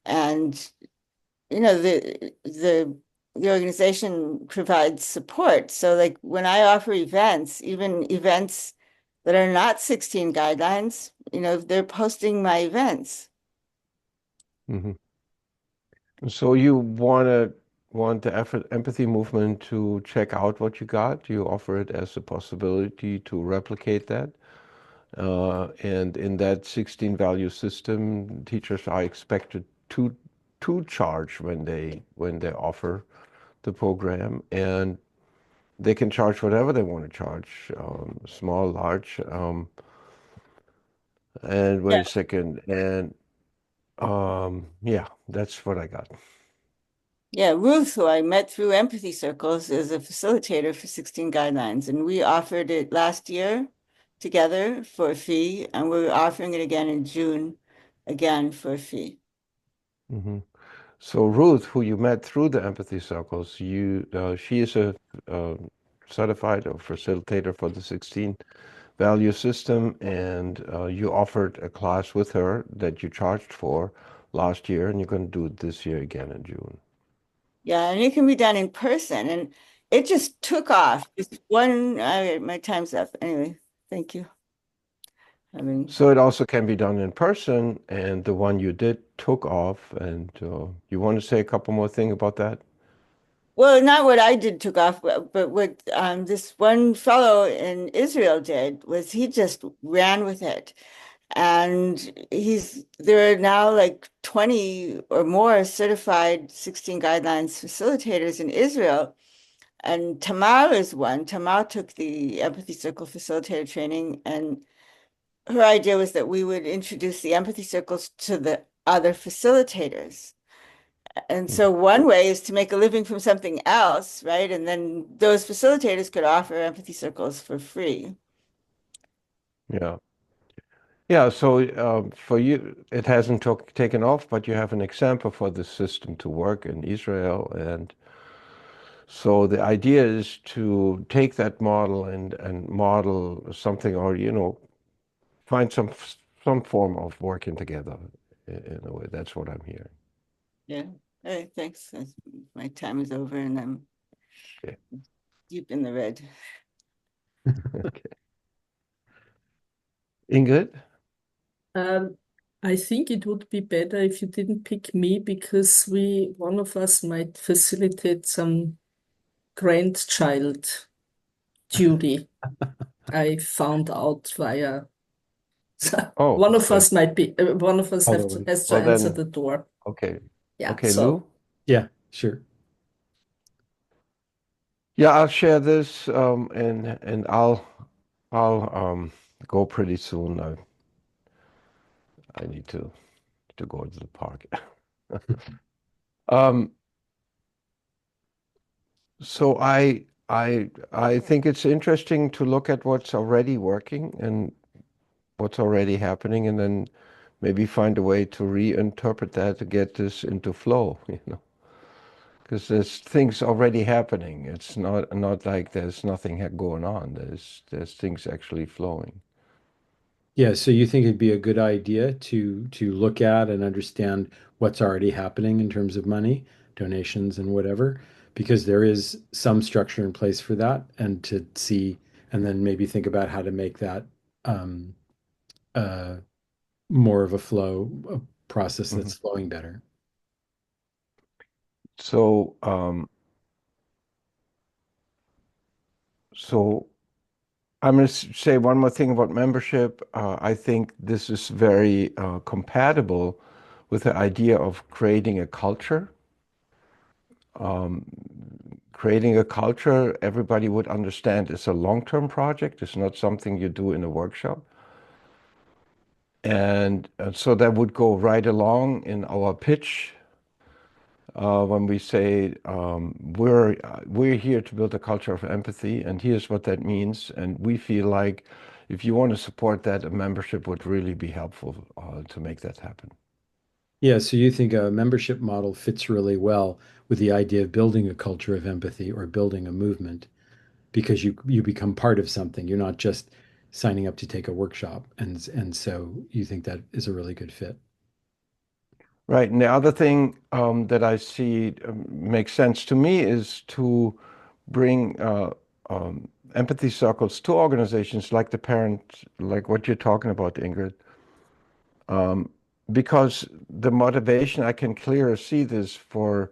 and the organization provides support. So like when I offer events, even events that are not 16 guidelines, they're posting my events. Hmm. So you want the empathy movement to check out what you got. You offer it as a possibility to replicate that. And in that 16 value system, teachers are expected to charge when they offer the program, and they can charge whatever they want to charge, small, large. And Yeah. wait a second, and yeah, that's what I got. Yeah, Ruth, who I met through Empathy Circles, is a facilitator for 16 Guidelines, and we offered it last year together for a fee, and we're offering it again in June, again for a fee. Hmm. So Ruth, who you met through the empathy circles, she is a uh, certified or facilitator for the 16 value system, and you offered a class with her that you charged for last year, and you're going to do it this year again in June. Yeah, and it can be done in person, and it just took off. Just one, my time's up. Anyway, thank you. I mean, So it also can be done in person, and the one you did took off. And you want to say a couple more things about that? well, not what I did took off, but what this one fellow in Israel did was he just ran with it. And there are now like 20 or more certified 16 guidelines facilitators in Israel. And Tamar is one. Tamar took the Empathy Circle facilitator training, and her idea was that we would introduce the empathy circles to the other facilitators. And so one way is to make a living from something else, right? And then those facilitators could offer empathy circles for free. Yeah. Yeah, so for you, it hasn't taken off, but you have an example for the system to work in Israel. And so the idea is to take that model and model something, or, find some form of working together in a way. That's what I'm hearing. Yeah. All right, thanks. My time is over and I'm Okay. deep in the red. Okay. Ingrid? Um, I think it would be better if you didn't pick me because one of us might facilitate some grandchild duty. I found out via Oh, one of okay. us one of us Other one. has to Well answer then, the door. okay. Yeah, Okay, so Lou? Yeah, sure. Yeah, I'll share this and I'll go pretty soon. I need to go to the park. Um, so I think it's interesting to look at what's already working and what's already happening, and then maybe find a way to reinterpret that to get this into flow, because there's things already happening. It's not like there's nothing going on. There's things actually flowing. Yeah, so you think it'd be a good idea to look at and understand what's already happening in terms of money, donations and whatever, because there is some structure in place for that, and to see and then maybe think about how to make that um, uh, more of a flow, a process Mhm. that's flowing better. So so I'm going to say one more thing about membership. I think this is very compatible with the idea of creating a culture. Um, Creating a culture, everybody would understand, is a long-term project. It's not something you do in a workshop. And so that would go right along in our pitch when we say we're here to build a culture of empathy, and here's what that means. And we feel like if you want to support that, a membership would really be helpful to make that happen. Yeah, so you think a membership model fits really well with the idea of building a culture of empathy or building a movement, because you become part of something. You're not just signing up to take a workshop, and so you think that is a really good fit. Right. And the other thing that I see makes sense to me is to bring empathy circles to organizations like the parent, like what you're talking about, Ingrid, because the motivation, I can clearly see this for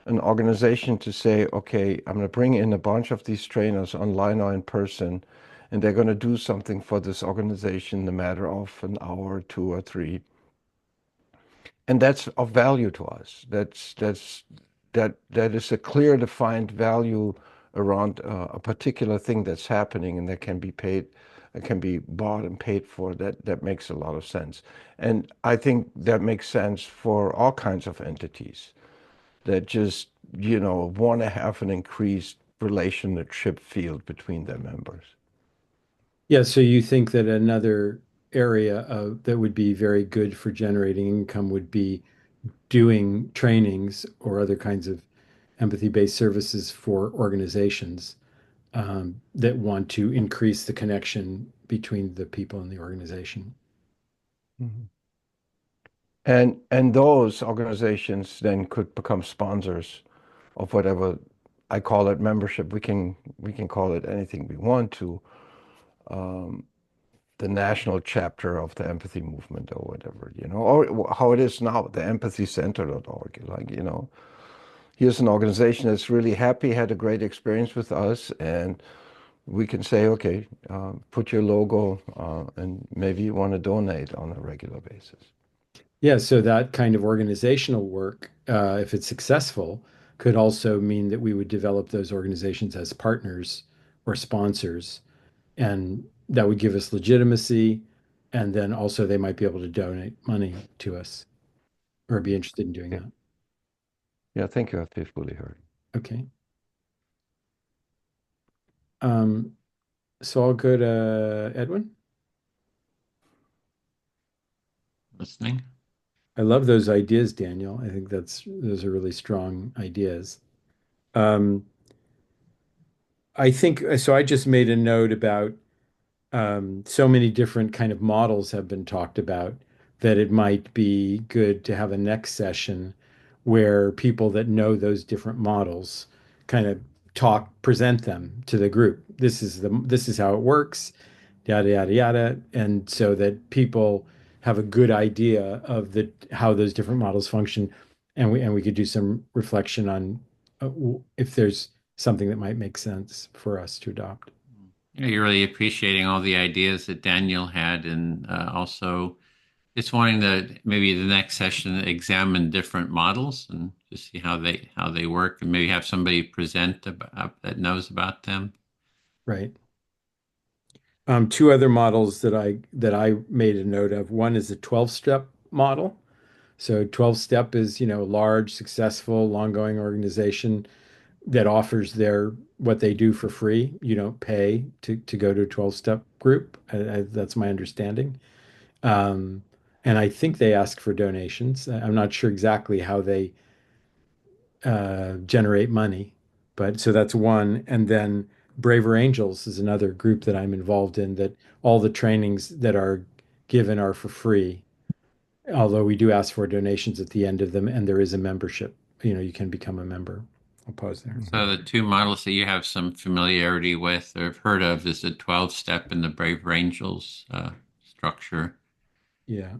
an organization to say, okay, I'm going to bring in a bunch of these trainers online or in person, and they're going to do something for this organization in a matter of an hour, 2 or 3. And that's of value to us. That is a clear defined value around a particular thing that's happening, and that can be paid, it can be bought and paid for. That makes a lot of sense. And I think that makes sense for all kinds of entities that just, want to have an increased relationship field between their members. Yeah, so you think that another area that would be very good for generating income would be doing trainings or other kinds of empathy-based services for organizations that want to increase the connection between the people in the organization. Mhm. And those organizations then could become sponsors of whatever, I call it membership. We can call it anything we want to. The national chapter of the empathy movement or whatever, or how it is now, the empathycenter.org. Like, here's an organization that's really happy, had a great experience with us, and we can say, okay, put your logo, and maybe you want to donate on a regular basis. Yeah, so that kind of organizational work, if it's successful, could also mean that we would develop those organizations as partners or sponsors, and that would give us legitimacy. And then also they might be able to donate money to us or be interested in doing Okay. that. Yeah, thank you. I've fully heard. Okay. Um, so I'll go to Edwin. Listening. I love those ideas, Daniel. I think those are really strong ideas. Um, I think so. I just made a note about so many different kind of models have been talked about that it might be good to have a next session where people that know those different models kind of present them to the group. This is how it works, yada yada yada, and so that people have a good idea of how those different models function, and we could do some reflection on if there's something that might make sense for us to adopt. You're really appreciating all the ideas that Daniel had, and also just wanting to maybe the next session examine different models and just see how they work, and maybe have somebody present that knows about them. Right. Two other models that I made a note of. One is a 12-step model. So 12-step is, large, successful, long-going organization that offers what they do for free. You don't pay to go to a 12-step group. That's my understanding. Um, and I think they ask for donations. I'm not sure exactly how they generate money, but so that's one. And then Braver Angels is another group that I'm involved in, that all the trainings that are given are for free, although we do ask for donations at the end of them, and there is a membership. You can become a member. I'll pause there. So the two models that you have some familiarity with or have heard of is the 12-step and the Brave Angels structure. Yeah.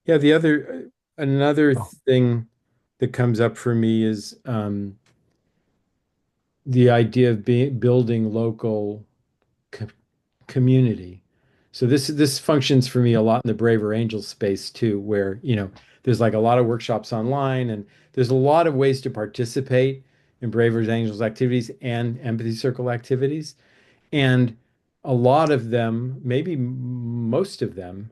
Yeah, another thing that comes up for me is the idea of building local co community. So this functions for me a lot in the Braver Angels space too, where, there's like a lot of workshops online, and there's a lot of ways to participate in Braver Angels activities and Empathy Circle activities. And a lot of them, maybe most of them,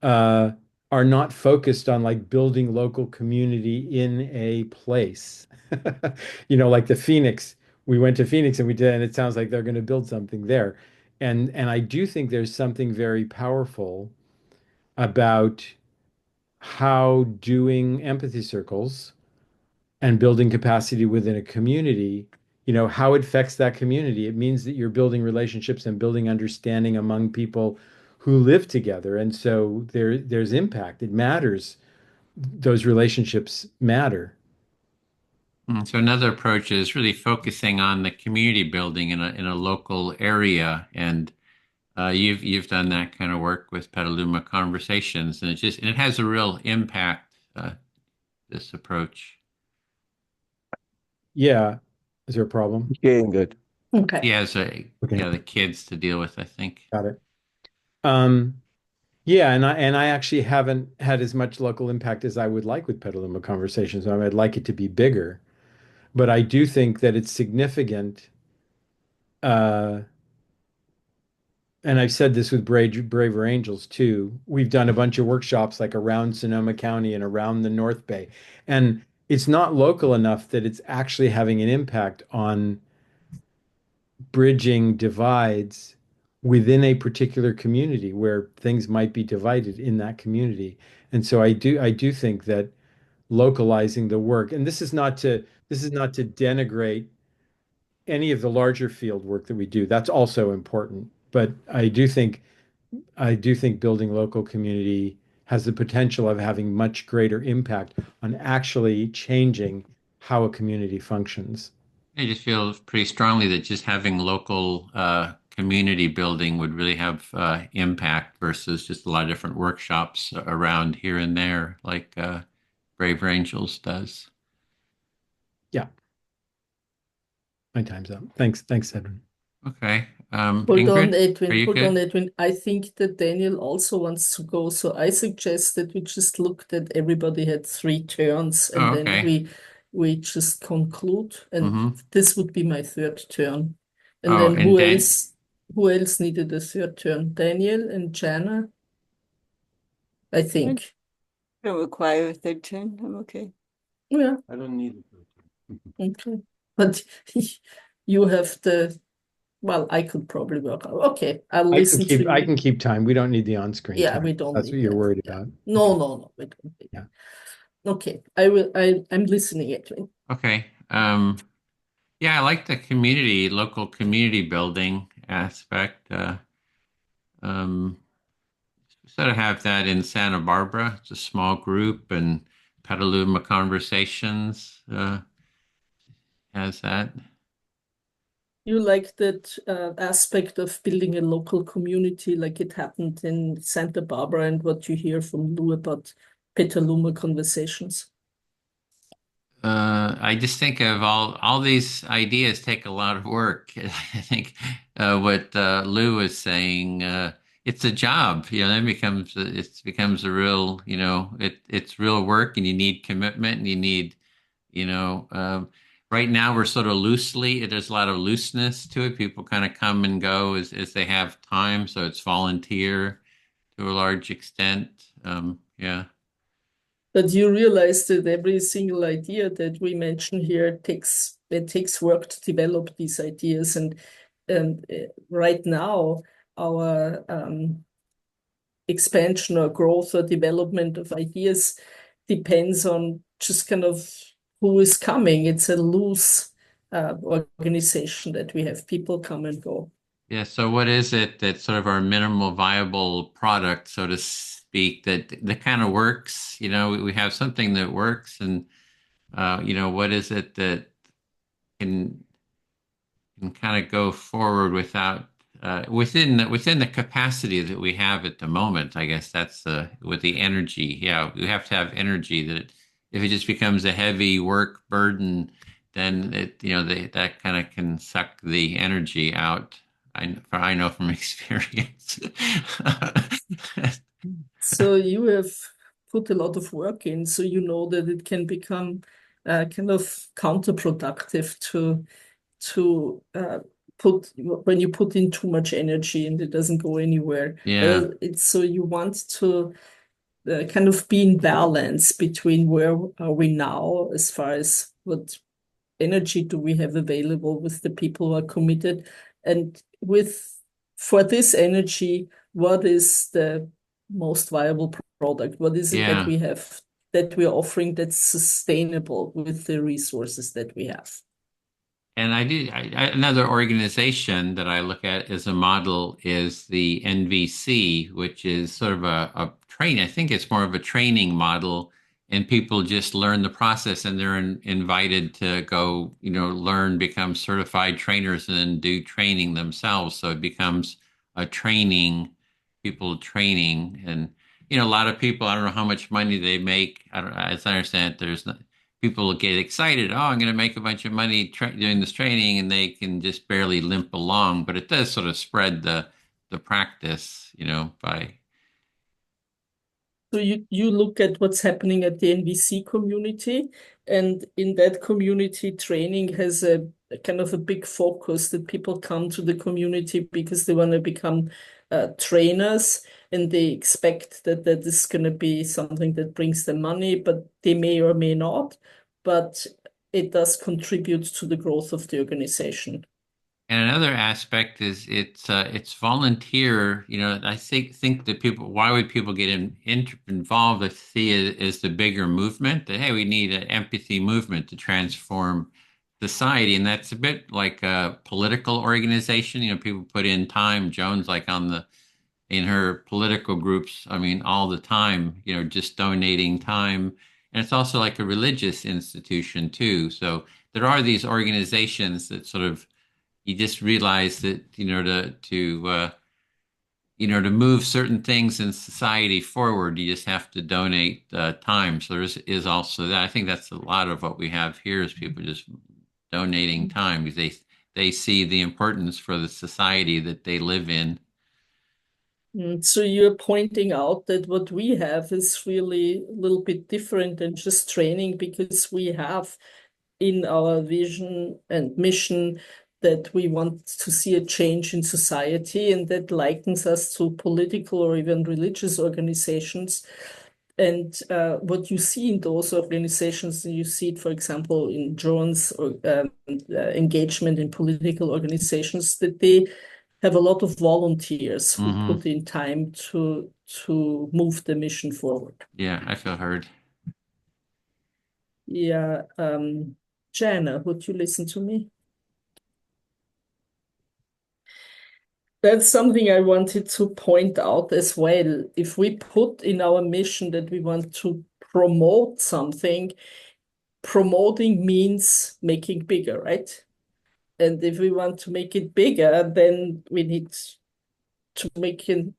uh, are not focused on like building local community in a place. Like the Phoenix, we went to Phoenix and we did, and it sounds like they're going to build something there. And I do think there's something very powerful about how doing empathy circles and building capacity within a community, how it affects that community. It means that you're building relationships and building understanding among people who live together. And so there's impact. It matters. Those relationships matter. So another approach is really focusing on the community building in a local area, and you've done that kind of work with Petaluma Conversations, and it has a real impact. This approach. Yeah. Is there a problem? Getting good. Okay. He has Okay. the kids to deal with, I think. Got it. Yeah, and I actually haven't had as much local impact as I would like with Petaluma Conversations. I'd like it to be bigger, but I do think that it's significant. Uh, and I've said this with Braver Angels too. We've done a bunch of workshops like around Sonoma County and around the North Bay, and it's not local enough that it's actually having an impact on bridging divides within a particular community where things might be divided in that community. And so I do think that localizing the work, and this is not to denigrate any of the larger field work that we do. That's also important. But I do think building local community has the potential of having much greater impact on actually changing how a community functions. I just feel pretty strongly that just having local community building would really have impact versus just a lot of different workshops around here and there, like Brave Angels does. Yeah, my time's up. Thanks, Edwin. Okay. Hold Ingrid, on, Edwin. are you Hold on, good? Edwin. I think that Daniel also wants to go. So I suggest that we just look that everybody had 3 turns, and Oh, then okay. we just conclude. And Mm-hmm. this would be my 3rd turn. And Oh, then and who else needed a 3rd turn? Daniel and Jana, I I think. don't require a 3rd turn. I'm okay. Yeah, I don't need it. okay. But you have well, I could probably work out. Okay, I'll I can listen to I you. can keep time. We don't need the on-screen Yeah, time. we don't That's need what you're that. worried Yeah. about. No, we don't need Yeah. that. Okay, I'm listening, Edwin. okay. Yeah, I like the local community building aspect. Um, Sort of have that in Santa Barbara. It's a small group, and Petaluma Conversations has that. You like that aspect of building a local community, like it happened in Santa Barbara, and what you hear from Lou about Petaluma conversations. I just think of all these ideas take a lot of work. I think what Lou was saying, it's a job. Then it becomes a real, it's real work, and you need commitment, and you need, you know, um, right now we're sort of there's a lot of looseness to it. People kind of come and go as they have time, so it's volunteer to a large extent. Yeah. But you realize that every single idea that we mention here takes work to develop these ideas, and right now our expansion or growth or development of ideas depends on just kind of who is coming. It's a loose organization that we have people come and go. Yeah, so what is it that's sort of our minimal viable product, so to speak, that kind of works? We have something that works, and what is it that can kind of go forward without within the capacity that we have at the moment? I guess that's with the energy. Yeah, we have to have energy that if it just becomes a heavy work burden, then that kind of can suck the energy out. I know from experience. So you have put a lot of work in, so you know that it can become kind of counterproductive to put when you put in too much energy and it doesn't go anywhere. Yeah. It's so you want to kind of be in balance between where are we now as far as what energy do we have available with the people who are committed, and for this energy, what is the most viable product? What is it that Yeah. we have that we're offering that's sustainable with the resources that we have? And another organization that I look at as a model is the NVC, which is sort of a train. I think it's more of a training model, and people just learn the process, and they're invited to go, learn, become certified trainers, and then do training themselves. So it becomes a people training, and a lot of people. I don't know how much money they make. I don't, as I understand it, there's not people get excited. Oh, I'm going to make a bunch of money doing this training, and they can just barely limp along. But it does sort of spread the practice, by. So you look at what's happening at the NVC community, and in that community, training has a kind of a big focus that people come to the community because they want to become trainers, and they expect that is going to be something that brings them money, but they may or may not. But it does contribute to the growth of the organization. And another aspect is it's volunteer. I think that people. Why would people get involved? I see it as the bigger movement. That hey, we need an empathy movement to transform society, and that's a bit like a political organization. People put in time. Joan's like in her political groups. I mean, all the time. Just donating time, and it's also like a religious institution too. So there are these organizations that sort of you just realize that to move certain things in society forward, you just have to donate time. So is also that. I think that's a lot of what we have here is people just donating time because they see the importance for the society that they live in. So you're pointing out that what we have is really a little bit different than just training, because we have in our vision and mission that we want to see a change in society, and that likens us to political or even religious organizations. And what you see in those organizations, you see it, for example, in Joan's engagement in political organizations, that they have a lot of volunteers who put in time to move the mission forward. Yeah, I feel heard. Yeah. Jana, would you listen to me? That's something I wanted to point out as well. If we put in our mission that we want to promote something, promoting means making bigger, right? And if we want to make it bigger, then we need to make an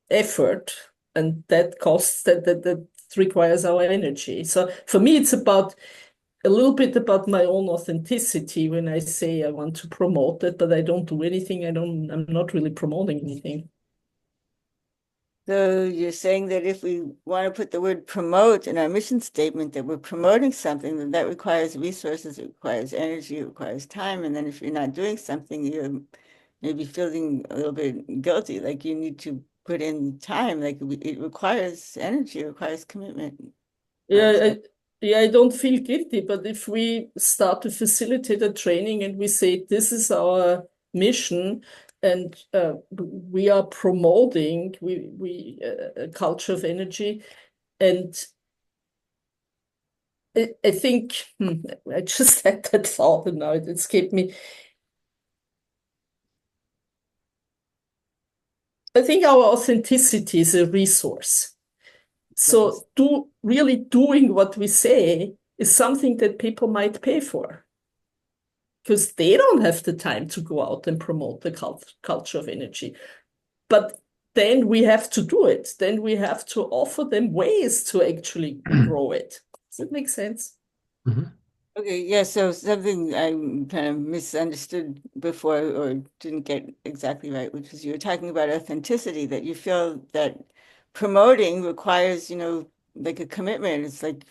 effort, and that costs that requires our energy. So for me, it's about a little bit about my own authenticity when I say I want to promote it, but I don't do anything. I'm not really promoting anything. So you're saying that if we want to put the word promote in our mission statement, that we're promoting something, then that requires resources, it requires energy, it requires time. And then if you're not doing something, you're maybe feeling a little bit guilty, like you need to put in time, like it requires energy, it requires commitment. Yeah, I don't feel guilty, but if we start to facilitate a training and we say this is our mission, and we are promoting a culture of energy, and I think I just had that thought and now it escaped me. I think our authenticity is a resource. So really doing what we say is something that people might pay for because they don't have the time to go out and promote the culture of energy. But then we have to do it. Then we have to offer them ways to actually grow it. Does that make sense? Mhm. Okay, yeah, so something I kind of misunderstood before or didn't get exactly right, which was you were talking about authenticity, that you feel that promoting requires, like a commitment. It's like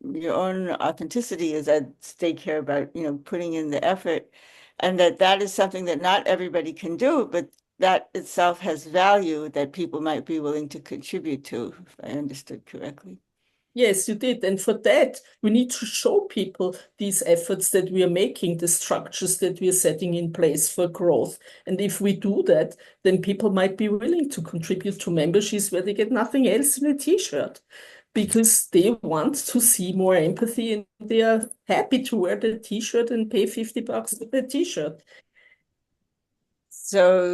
your own authenticity is at stake here about, putting in the effort, and that is something that not everybody can do, but that itself has value that people might be willing to contribute to, if I understood correctly. Yes, you did. And for that, we need to show people these efforts that we are making, the structures that we are setting in place for growth. And if we do that, then people might be willing to contribute to memberships where they get nothing else in a t-shirt because they want to see more empathy and they are happy to wear the t-shirt and pay $50 for the t-shirt. So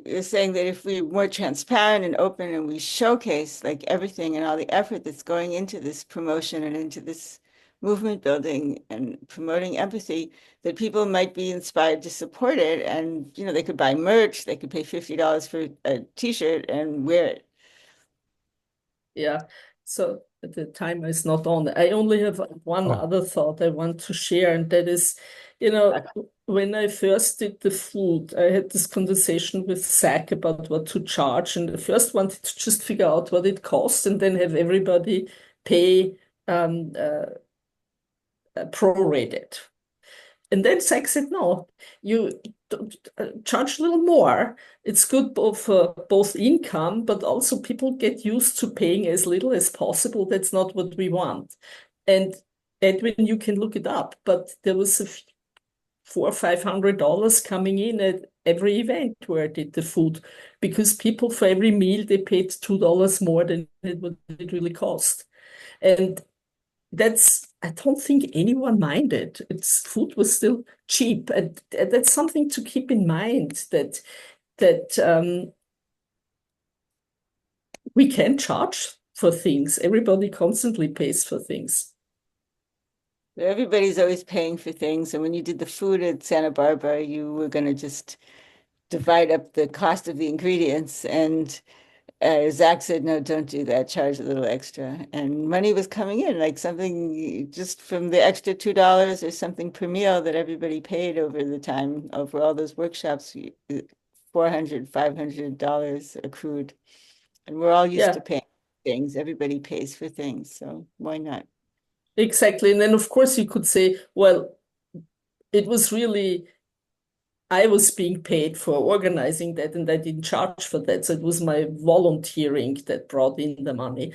you're saying that if we're more transparent and open and we showcase like everything and all the effort that's going into this promotion and into this movement building and promoting empathy, that people might be inspired to support it. And, they could buy merch, they could pay $50 for a t-shirt and wear it. Yeah. So the timer is not on. I only have one Oh. other thought I want to share, and that is, when I first did the food, I had this conversation with Zach about what to charge, and I first wanted to just figure out what it costs and then have everybody pay prorated. And then Zach said, no, you charge a little more. It's good for both income, but also people get used to paying as little as possible. That's not what we want. And Edwin, you can look it up, but there was $400 or $500 coming in at every event where I did the food because people for every meal they paid $2 more than what it really cost. And I don't think anyone minded. Food was still cheap. And that's something to keep in mind that we can charge for things. Everybody constantly pays for things. Everybody's always paying for things. And when you did the food at Santa Barbara, you were going to just divide up the cost of the ingredients. And Zach said, no, don't do that. Charge a little extra. And money was coming in, like something just from the extra $2 or something per meal that everybody paid over the time over all those workshops, $400, $500 accrued. And we're all used to paying things. Everybody pays for things. So why not? Exactly. And then, of course, you could say, well, it was really, I was being paid for organizing that and I didn't charge for that. So it was my volunteering that brought in the money.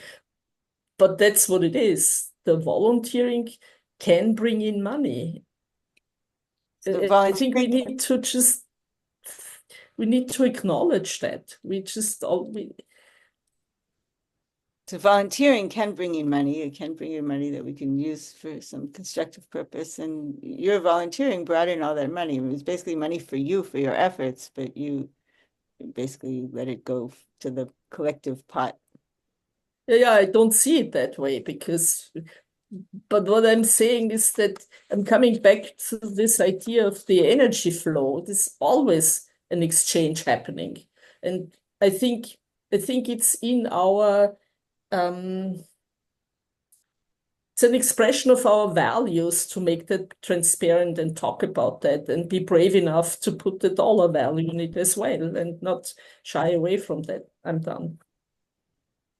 But that's what it is. The volunteering can bring in money. So I think we need to acknowledge that. So volunteering can bring in money. It can bring in money that we can use for some constructive purpose. And your volunteering brought in all that money. It was basically money for you, for your efforts, but you basically let it go to the collective pot. Yeah, I don't see it that way because But what I'm saying is that I'm coming back to this idea of the energy flow. There's always an exchange happening. And I think it's in our it's an expression of our values to make that transparent and talk about that and be brave enough to put the dollar value in it as well and not shy away from that. I'm done.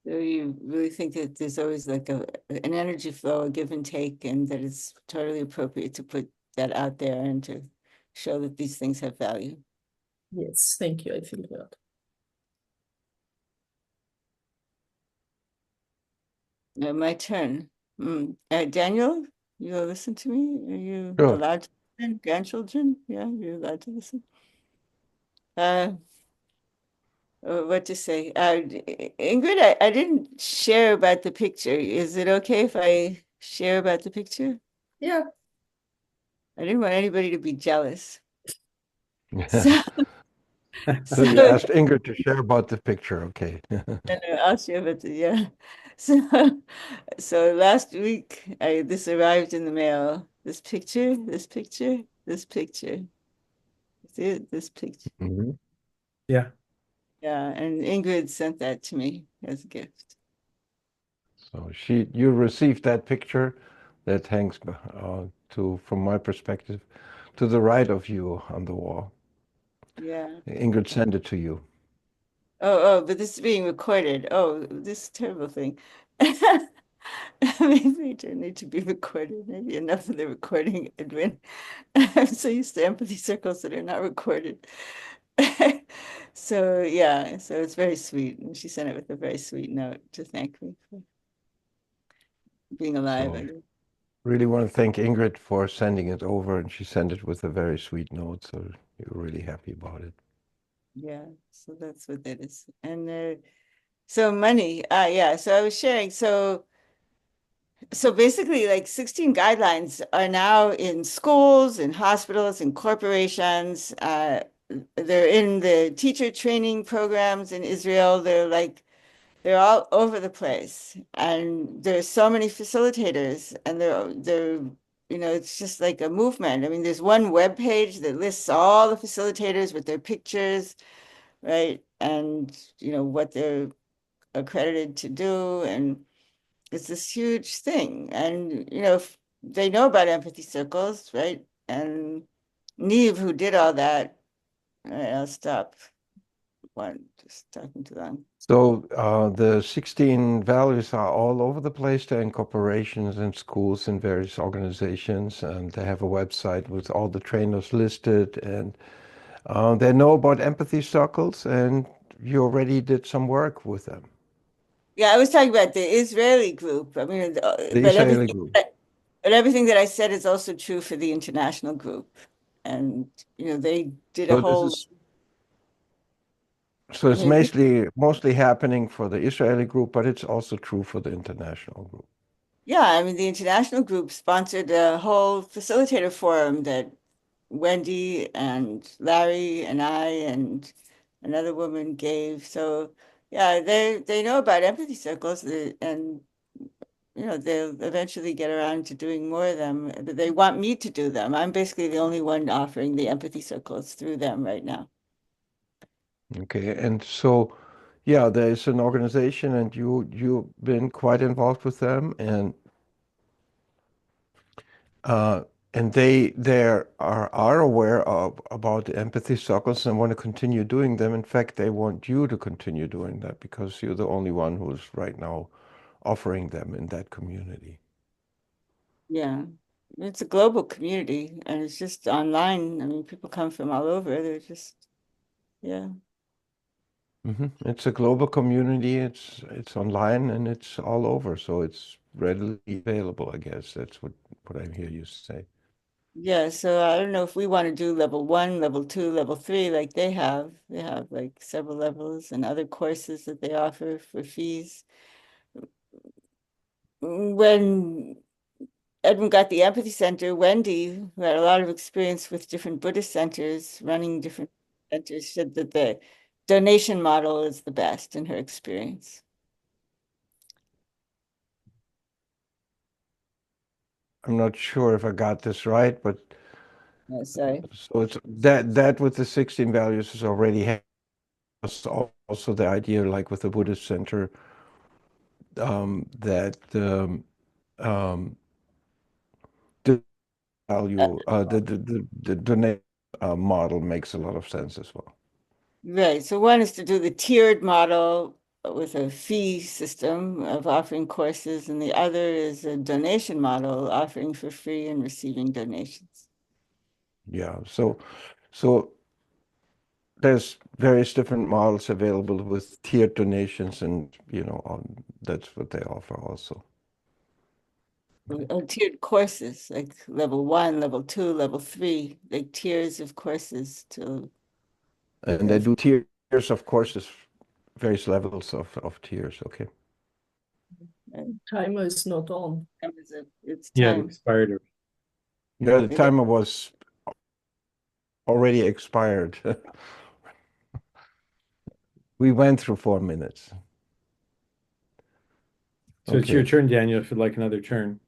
So you really think that there's always like an energy flow, a give and take, and that it's totally appropriate to put that out there and to show that these things have value. Yes, thank you. I feel that. My turn. Daniel, you'll listen to me? Are you Sure. allowed to listen? Grandchildren? Yeah, you're allowed to listen. What to say? Ingrid, I didn't share about the picture. Is it okay if I share about the picture? Yeah. I didn't want anybody to be jealous. So, So you asked Ingrid to share about the picture. Okay. I'll share about the, yeah. So, so last week, this arrived in the mail. This picture, this picture, this picture. See it? This picture. Mhm. Yeah. Yeah, and Ingrid sent that to me as a gift. So you received that picture that hangs from my perspective, to the right of you on the wall. Yeah. Ingrid sent it to you. Oh, but this is being recorded. Oh, this terrible thing. Maybe it didn't need to be recorded. Maybe enough of the recording, Edwin. I'm so used to empathy circles that are not recorded. So yeah, so it's very sweet. And she sent it with a very sweet note to thank me for being alive, I So guess. really want to thank Ingrid for sending it over, and she sent it with a very sweet note, so you're really happy about it. Yeah, so that's what that is. And so money, yeah, so I was sharing. So basically, like 16 guidelines are now in schools, in hospitals, in corporations. They're in the teacher training programs in Israel. They're all over the place, and there's so many facilitators, and it's just like a movement. I mean, there's one web page that lists all the facilitators with their pictures, right? And what they're accredited to do, and it's this huge thing. And they know about empathy circles, right? And Neve, who did all that, all right, I'll stop. Just talking to them. So the 16 values are all over the place. They're in corporations and schools and various organizations, and they have a website with all the trainers listed, and they know about empathy circles, and you already did some work with them. Yeah, I was talking about the Israeli group. I mean, The but Israeli everything, group. but everything that I said is also true for the international group. And they did a So this whole. is so I it's mean, mostly happening for the Israeli group, but it's also true for the international group. yeah, I mean, the international group sponsored a whole facilitator forum that Wendy and Larry and I and another woman gave. So yeah, they know about empathy circles, and they'll eventually get around to doing more of them. But they want me to do them. I'm basically the only one offering the empathy circles through them right now. Okay, and so yeah, there is an organization, and you've been quite involved with them, uh, and they are aware of about the empathy circles and want to continue doing them. In fact, they want you to continue doing that because you're the only one who's right now offering them in that community. Yeah. It's a global community and it's just online. I mean, people come from all over. They're just, yeah. It's a global community. It's online and it's all over, so it's readily available, I guess. That's what I hear you say. Yeah, so I don't know if we want to do level 1, level 2, level 3 like they have. They have like several levels and other courses that they offer for fees. When Edwin got the Empathy Center, Wendy, who had a lot of experience with different Buddhist centers, running different centers, said that the donation model is the best in her experience. I'm not sure if I got this right, but Oh, sorry. so it's that with the 16 values is already also the idea, like with the Buddhist center, that um, the value, the donation model makes a lot of sense as well. Right. So one is to do the tiered model with a fee system of offering courses, and the other is a donation model offering for free and receiving donations. Yeah. So there's various different models available with tiered donations, and that's what they offer also. Tiered courses, like level 1, level 2, level 3, like tiers of courses to And they do tiers of courses, various levels of tiers. Okay. Timer is not on. It's Yeah, it time. expired already. Yeah, the timer was already expired. We went through 4 minutes. So it's your Okay. turn, Daniel, if you'd like another turn.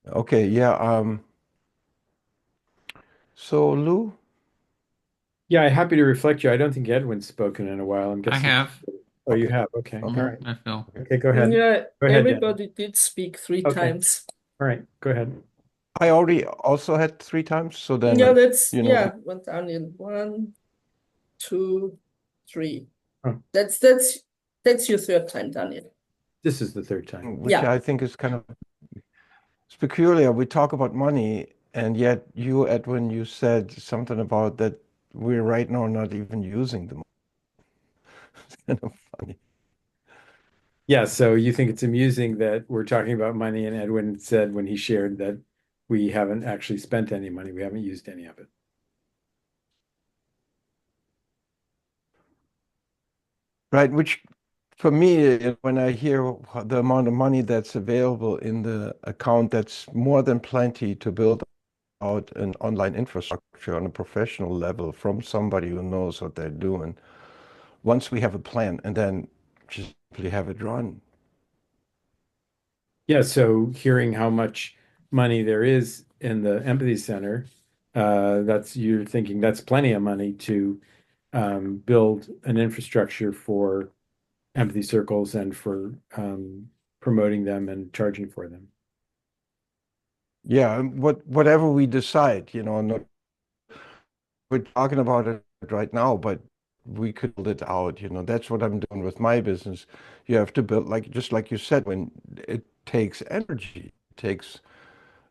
Okay, yeah. So Lou, Yeah, I'm happy to reflect you. I don't think Edwin's spoken in a while. I'm I guessing. have. Oh, you have. Okay. All okay. right. I feel. Okay, go ahead. Yeah, Go ahead, Daniel. everybody did speak three Okay. times. All right, go ahead. I already also had 3 times, so then Yeah, that's you know. yeah, went down in 1, 2, 3. Oh, That's your third time, Daniel. this is the third time. which Yeah. I think is kind of it's peculiar. We talk about money, and yet you, Edwin, you said something about that we're right now not even using the money. It's kind of funny. Yeah, so you think it's amusing that we're talking about money, and Edwin said when he shared that we haven't actually spent any money, we haven't used any of it. Right, which for me, when I hear the amount of money that's available in the account, that's more than plenty to build out an online infrastructure on a professional level from somebody who knows what they're doing. Once we have a plan and then just simply have it run. Yeah, so hearing how much money there is in the Empathy Center, you're thinking that's plenty of money to build an infrastructure for empathy circles and for promoting them and charging for them. Yeah, whatever we decide, we're talking about it right now, but we could build it out. That's what I'm doing with my business. You have to build, just like you said, when it takes energy, it takes,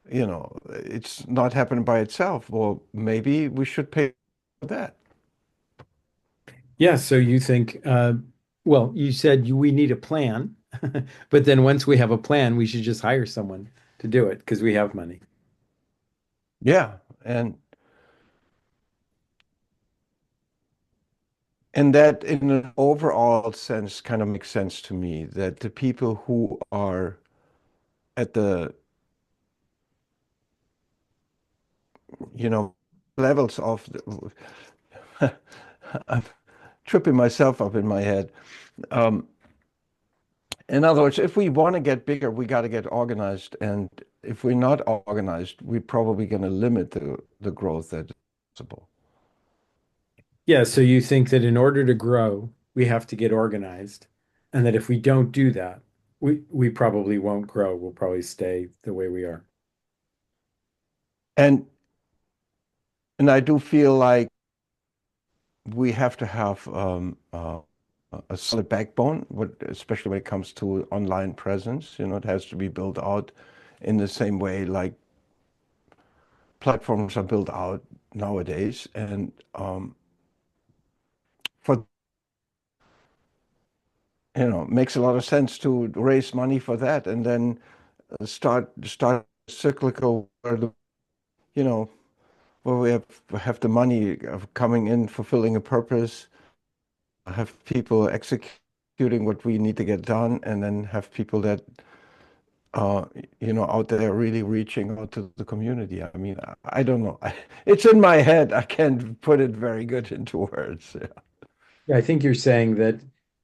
it's not happening by itself. Well, maybe we should pay for that. Yeah, so you think, well, you said we need a plan, but then once we have a plan, we should just hire someone to do it because we have money. Yeah, and that in an overall sense kind of makes sense to me that the people who are at the, levels of I'm tripping myself up in my head. In other words, if we want to get bigger, we got to get organized. And if we're not organized, we're probably going to limit the growth that's possible. Yeah, so you think that in order to grow, we have to get organized, and that if we don't do that, we probably won't grow. We'll probably stay the way we are. And I do feel like we have to have a solid backbone, especially when it comes to online presence. It has to be built out in the same way like platforms are built out nowadays. And for makes a lot of sense to raise money for that, and then start cyclical you know, where we have the money coming in, fulfilling a purpose, have people executing what we need to get done, and then have people that out there really reaching out to the community. I mean, I don't know. It's in my head. I can't put it very good into words. Yeah. Yeah, I think you're saying that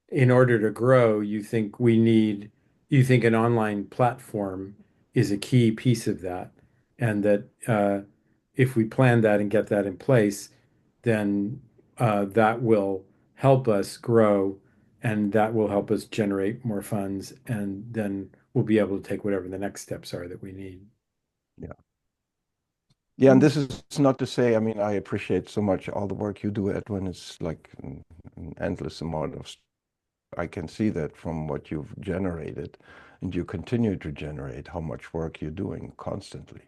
in order to grow, you think an online platform is a key piece of that. And that if we plan that and get that in place, then that will help us grow and that will help us generate more funds. And then we'll be able to take whatever the next steps are that we need. Yeah. Yeah, and this is not to say, I mean, I appreciate so much all the work you do, Edwin. It's like an endless amount of, I can see that from what you've generated, and you continue to generate how much work you're doing constantly.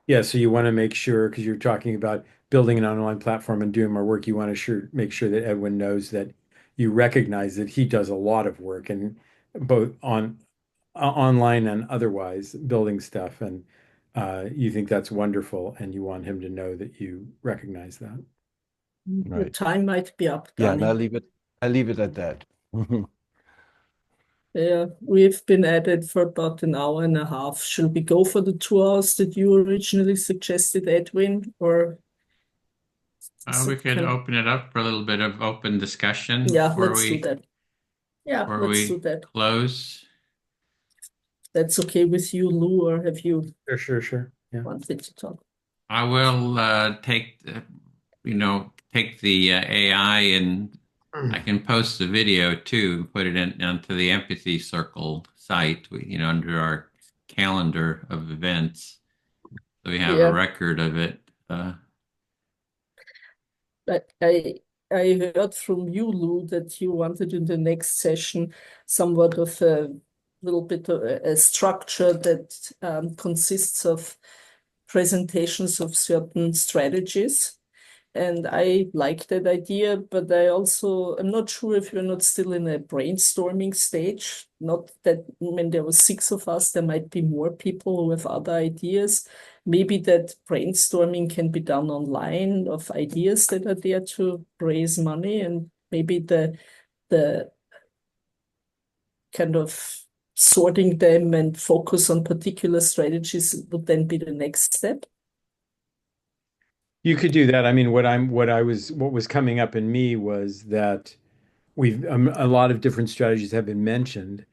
Yeah, so you want to make sure, because you're talking about building an online platform and doing more work, you want to make sure that Edwin knows that you recognize that he does a lot of work and both online and otherwise building stuff. And you think that's wonderful and you want him to know that you recognize that. Your Right. time might be up, Yeah, and Danny. I leave it at that. Yeah, we've been at it for about an hour and a half. Should we go for the 2 hours that you originally suggested, Edwin, or is We it could kind of... open it up for a little bit of open discussion Yeah, let's do that. Yeah, before let's do we that. close. That's okay with you, Lou, or have you Sure. Yeah. wanted to talk? I will take the AI and I can post the video too, put it onto the Empathy Circle site, under our calendar of events. So we have a Yeah, record of it. but I heard from you, Lou, that you wanted in the next session somewhat of a little bit of a structure that consists of presentations of certain strategies. And I like that idea, but I'm not sure if you're not still in a brainstorming stage. Not that when there were 6 of us, there might be more people who have other ideas. Maybe that brainstorming can be done online of ideas that are there to raise money, and maybe the kind of sorting them and focus on particular strategies would then be the next step. You could do that. I mean, what was coming up in me was that we've a lot of different strategies have been mentioned,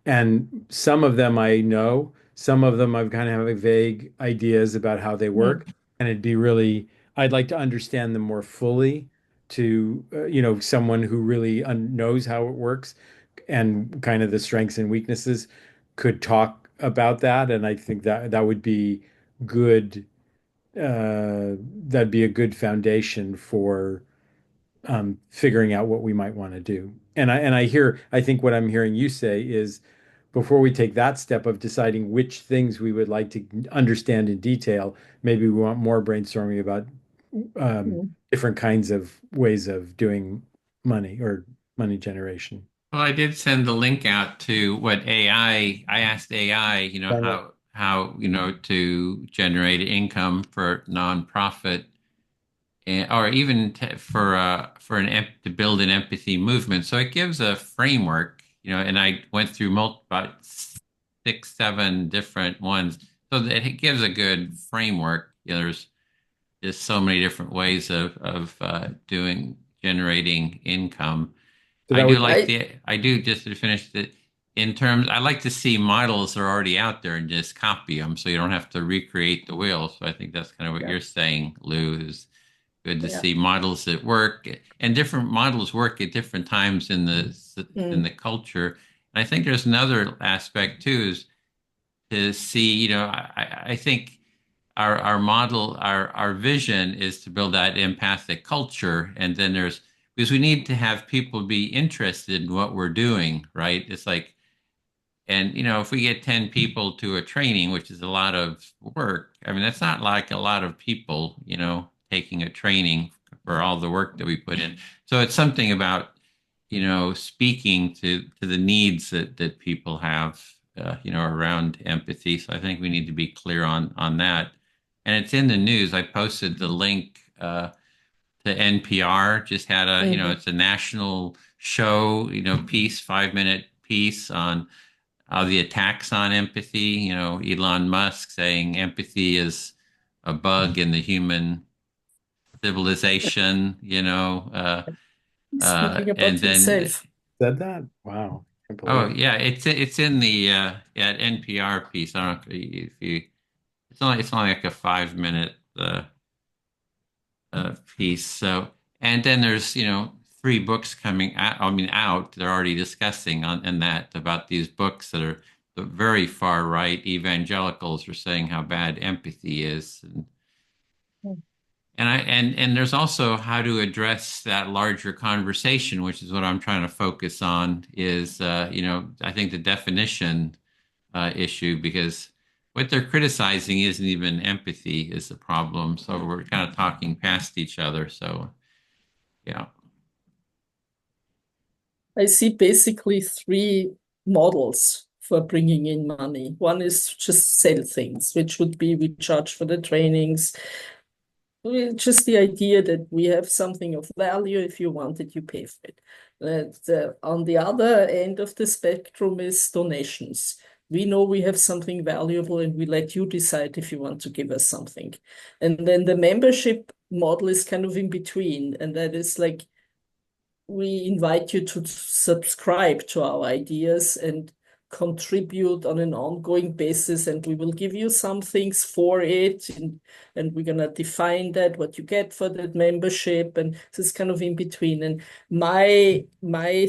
and some of them I know, some of them I've kind of have vague ideas about how they work, Mm, and I'd like to understand them more fully to, someone who really knows how it works and kind of the strengths and weaknesses could talk about that, and I think that would be good. That'd be a good foundation for figuring out what we might want to do. And I think what I'm hearing you say is before we take that step of deciding which things we would like to understand in detail, maybe we want more brainstorming about mm. different kinds of ways of doing money or money generation. Well, I did send the link out to what I asked AI, how to generate income for nonprofit or even to build an empathy movement. So it gives a framework, and I went through about 6, 7 different ones. So that it gives a good framework. There's just so many different ways of doing generating income. So that would I do just to finish it in terms, I like to see models that are already out there and just copy them so you don't have to recreate the wheel. So I think that's kind of what Yeah, you're saying, Lou, is good to yeah. see models that work and different models work at different times in Mm, the culture. And I think there's another aspect too, is to see, I think our model, our vision is to build that empathic culture. And then because we need to have people be interested in what we're doing, right? It's like, and if we get 10 people to a training, which is a lot of work, I mean, that's not like a lot of people, taking a training for all the work that we put in. So it's something about, speaking to the needs that people have, around empathy. So I think we need to be clear on that. And it's in the news. I posted the link to NPR. Just had mhm. it's a national show, piece, 5-minute piece on the attacks on empathy. Elon Musk saying empathy is a bug in the human civilization. Speaking And about then himself. said that. Wow. Oh employer. yeah, it's in the yeah, NPR piece. I don't know if you it's only like a 5 minute piece. So and then there's three books coming out. I mean out. They're already discussing on and that about these books that are the very far right evangelicals are saying how bad empathy is. And there's also how to address that larger conversation, which is what I'm trying to focus on, is I think the definition issue, because what they're criticizing isn't even empathy is the problem. So we're kind of talking past each other. So yeah. I see basically three models for bringing in money. One is just sell things, which would be we charge for the trainings. Just the idea that we have something of value. If you want it, you pay for it. On the other end of the spectrum is donations. We know we have something valuable and we let you decide if you want to give us something. And then the membership model is kind of in between. And that is like we invite you to subscribe to our ideas and contribute on an ongoing basis, and we will give you some things for it, and we're going to define that what you get for that membership, and this is kind of in between. And my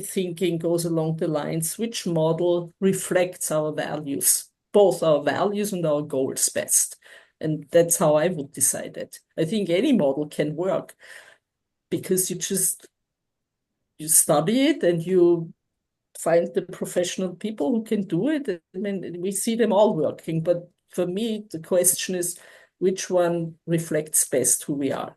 thinking goes along the lines, which model reflects our values, both our values and our goals best, and that's how I would decide it. I think any model can work because you study it and you find the professional people who can do it. I mean, we see them all working, but for me, the question is which one reflects best who we are.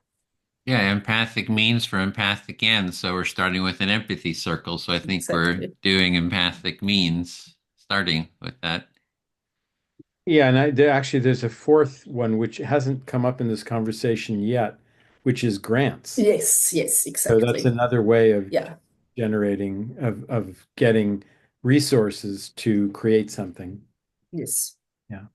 Yeah, empathic means for empathic ends. So we're starting with an empathy circle. So I think we're Exactly. doing empathic means, starting with that. Yeah, and actually, there's a fourth one which hasn't come up in this conversation yet, which is grants. Yes, So that's exactly. another way of Yeah, generating, of getting resources to create something. yes. Yeah.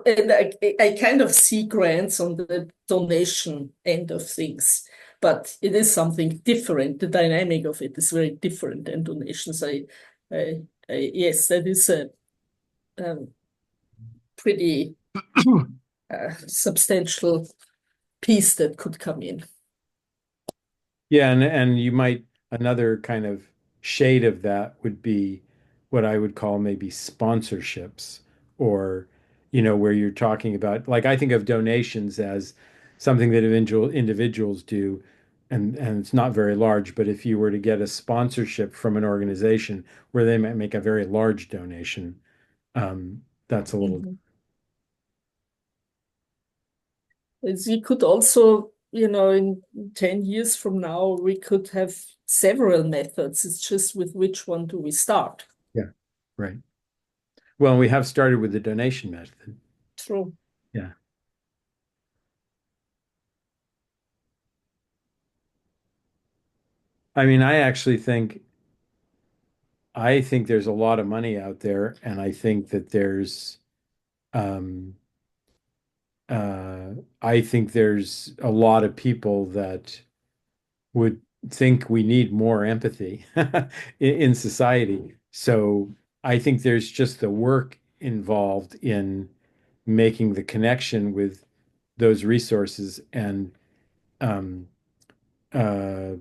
And I kind of see grants on the donation end of things, but it is something different. The dynamic of it is very different than donations. Yes, that is a pretty substantial piece that could come in. Yeah, and you might another kind of shade of that would be what I would call maybe sponsorships or where you're talking about like I think of donations as something that individuals do and it's not very large, but if you were to get a sponsorship from an organization where they might make a very large donation, that's a little. Mhm. As we could also, in 10 years from now, we could have several methods. It's just with which one do we start? Yeah, right. Well, we have started with the donation method. True. Yeah. I mean, I think there's a lot of money out there, and I think that um, I think there's a lot of people that would think we need more empathy in society. So I think there's just the work involved in making the connection with those resources and um, uh,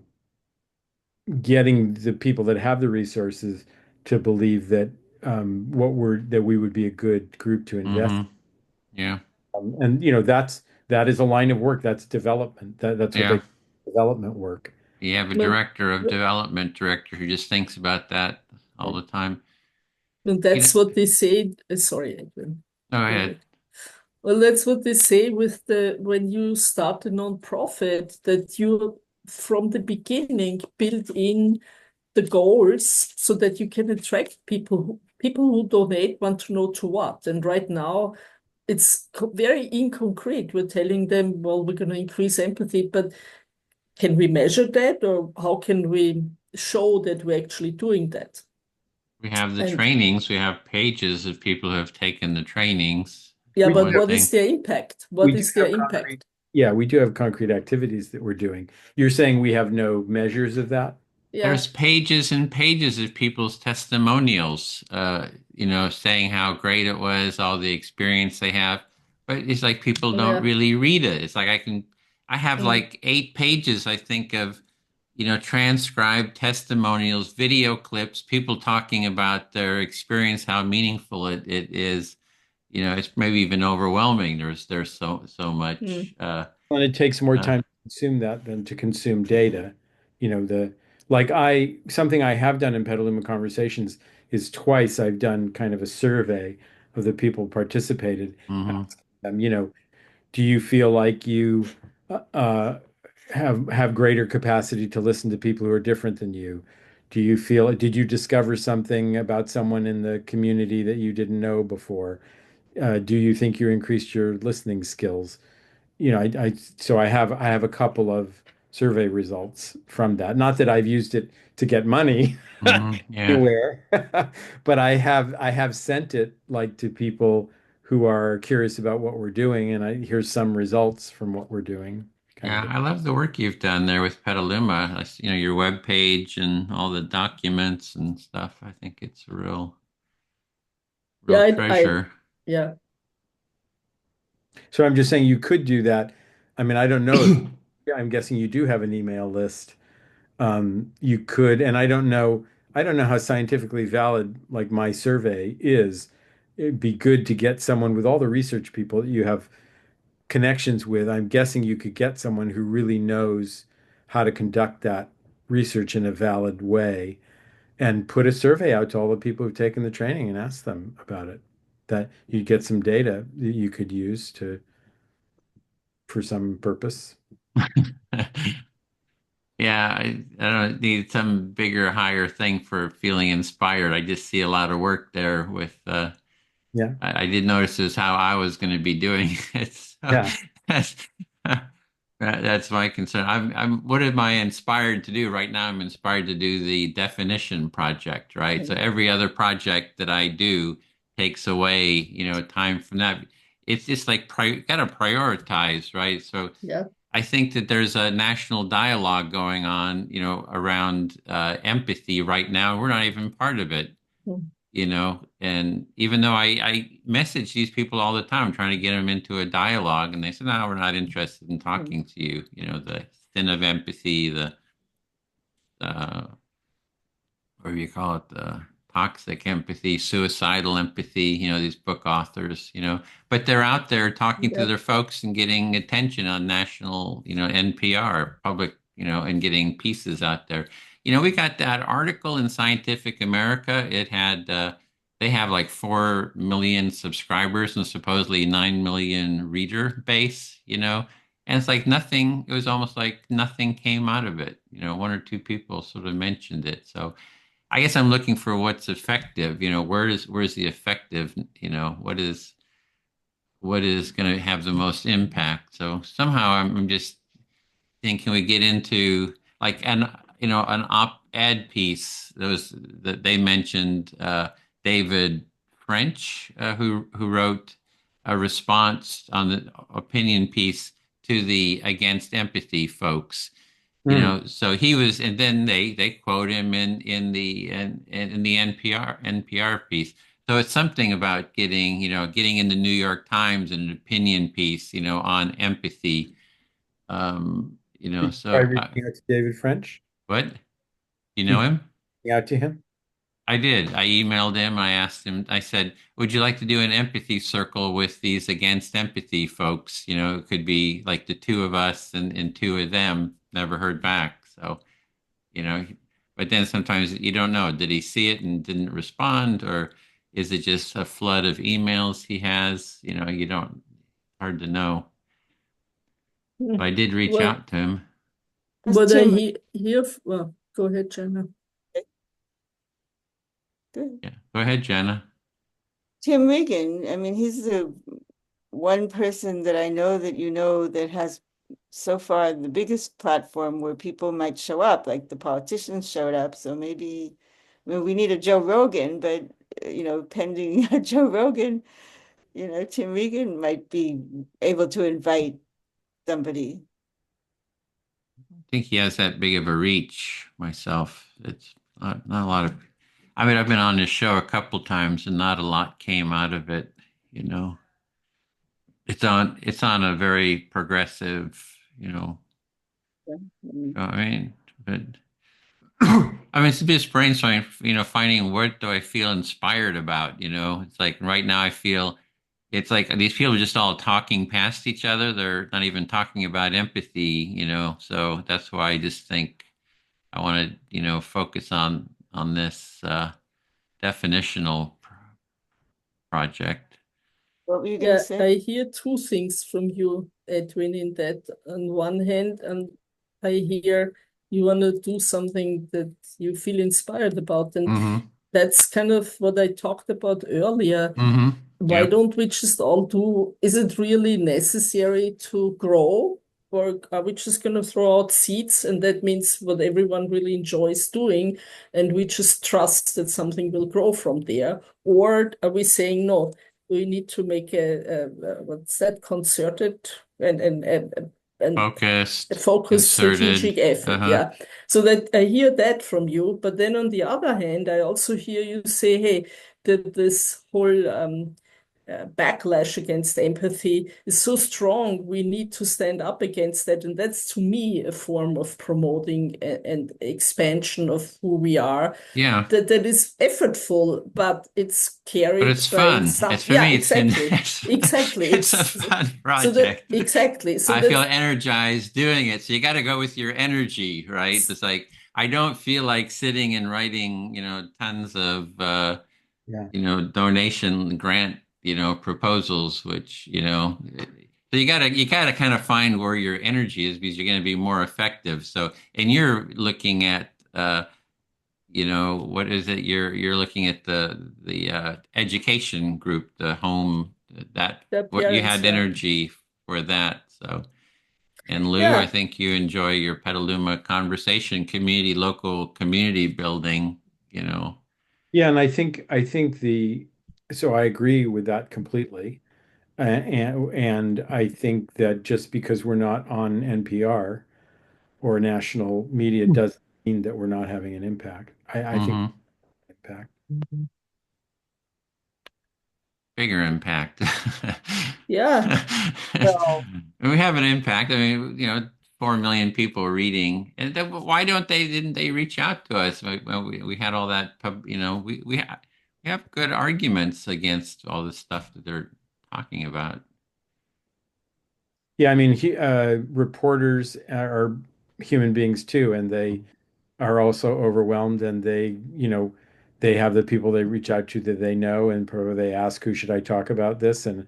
getting the people that have the resources to believe that that we would be a good group to invest. Mm-hmm. Yeah. And that is a line of work. That's development. That's what they Yeah. call development work. You have a Well, director of development director who just thinks about that all Right. the time. and that's what they say. Sorry, Edwin. Go Go ahead. ahead. Well, that's what they say with when you start a nonprofit, that you from the beginning build in the goals so that you can attract people who donate want to know to what. And right now, it's very inconcrete. We're telling them, well, we're going to increase empathy, but can we measure that, or how can we show that we're actually doing that? We have the And trainings. We have pages of people who have taken the trainings. yeah, We do but One what thing. is their impact? we What do is their have concrete, impact? yeah, we do have concrete activities that we're doing. You're saying we have no measures of that? Yeah, There's pages and pages of people's testimonials, saying how great it was, all the experience they have. But it's like people don't yeah. really read it. It's like I have Mm, like 8 pages, I think, of, transcribed testimonials, video clips, people talking about their experience, how meaningful it is. It's maybe even overwhelming. There's so mm, much. And it takes more Uh, time to consume that than to consume data. You know, something I have done in Petaluma Conversations is twice I've done kind of a survey of the people participated. mhm. Do you feel like you uh, have greater capacity to listen to people who are different than you? Did you discover something about someone in the community that you didn't know before? Do you think you increased your listening skills? So I have a couple of survey results from that. Not that I've used it to get money Yeah. anywhere, but I have sent it like to people who are curious about what we're doing, and here's some results from what we're doing, kind of Yeah, thing. I love the work you've done there with Petaluma. Your web page and all the documents and stuff. I think it's a real yeah, treasure. yeah. So I'm just saying you could do that. I mean, I don't know if yeah, I'm guessing you do have an email list. You could, and I don't know how scientifically valid like my survey is. It'd be good to get someone with all the research people that you have connections with. I'm guessing you could get someone who really knows how to conduct that research in a valid way and put a survey out to all the people who've taken the training and ask them about it. That you get some data that you could use to for some purpose. Yeah, I don't need some bigger, higher thing for feeling inspired. I just see a lot of work there with Yeah. I did notice is how I was going to be doing it. So Yeah. that's that's my concern. What am I inspired to do right now? I'm inspired to do the definition project, right? So Mm, every other project that I do takes away, time from that. It's just like got to prioritize, right? So yeah. I think that there's a national dialogue going on, around empathy right now. We're not even part of it, Mm, and even though I message these people all the time, trying to get them into a dialogue, and they said, no, we're not interested in mm, talking to you. The sin of empathy, the what do you call it, the toxic empathy, suicidal empathy, these book authors, but they're out there talking to yeah. their folks and getting attention on national, NPR, public, and getting pieces out there. We got that article in Scientific America. They have like 4 million subscribers and supposedly 9 million reader base, and it's like nothing, it was almost like nothing came out of it. One or two people sort of mentioned it. So I guess I'm looking for what's effective. Where's the effective? What is going to have the most impact? So somehow I'm just thinking, can we get into like an op-ed piece that they mentioned David French, who wrote a response on the opinion piece to the Against Empathy folks. Mm. So he was, and then they quote him in the NPR piece. So it's something about getting in the New York Times and an opinion piece, on empathy. Did you try So reaching out to David French? what? You know Did him? you reach out to him? I did. I emailed him. I asked him, I said, would you like to do an empathy circle with these Against Empathy folks? It could be like the two of us and two of them. Never heard back. So, you know, but then sometimes you don't know. Did he see it and didn't respond? Or is it just a flood of emails he has? You don't, hard to know. But Mm. I did reach Well, out to him. That's what I Tim. hear, well, go ahead, Jenna. Good. Yeah. Go ahead, Jenna. Tim Regan. I mean, he's the one person that I know that that has so far the biggest platform where people might show up, like the politicians showed up. So maybe, I mean, we need a Joe Rogan, but pending a Joe Rogan, Tim Regan might be able to invite somebody. think he has that big of a reach myself. It's not a lot of, I mean, I've been on this show a couple times and not a lot came out of it, you know. It's on a very progressive, you know, Yeah. Mm. I mean, but I mean, it's just brainstorming, you know, finding what do I feel inspired about, you know. It's like right now I feel it's like these people are just all talking past each other. They're not even talking about empathy, you know. So that's why I just think I want to, you know, focus on this definitional project. What were you going to Yeah, say? I hear two things from you, Edwin, in that on one hand, and I hear you want to do something that you feel inspired about. And Mm-hmm. that's kind of what I talked about earlier. Mm-hmm. Why Yep. don't we just all do, is it really necessary to grow? Or are we just going to throw out seeds and that means what everyone really enjoys doing and we just trust that something will grow from there? Or are we saying, no, we need to make what's that, concerted and a Focused, focused concerted. strategic effort? Uh-huh. Yeah. So that I hear that from you. But then on the other hand, I also hear you say, hey, that this whole backlash against empathy is so strong. We need to stand up against that. And that's to me a form of promoting and expansion of who we are. Yeah. That is effortful, but it's But carried it's by fun. some. It's for Yeah, me. exactly. Exactly. It's a fun So that project. exactly. So I feel that's energized doing it. So you got to go with your energy, right? It's like I don't feel like sitting and writing, you know, tons of Yeah. you know, donation grant, you know, proposals, which, you know, so you gotta kind of find where your energy is because you're going to be more effective. So, and you're looking at you know, what is it? You're looking at the education group, the home that the what you appearance. had Yeah. energy for that. So, and Lou, I Yeah. think you enjoy your Petaluma conversation community, local community building, you know. Yeah, and I think the so I agree with that completely. And I think that just because we're not on NPR or national media doesn't mean that we're not having an impact. I think Hmm. impact. Bigger impact. Yeah. Well, And we have an impact. I mean, you know, 4 million people reading, and then why didn't they reach out to us? Well, we had all that you know, we have good arguments against all this stuff that they're talking about. yeah, I mean, reporters are human beings too, and they are also overwhelmed, and they have the people they reach out to that they know, and probably they ask, who should I talk about this? And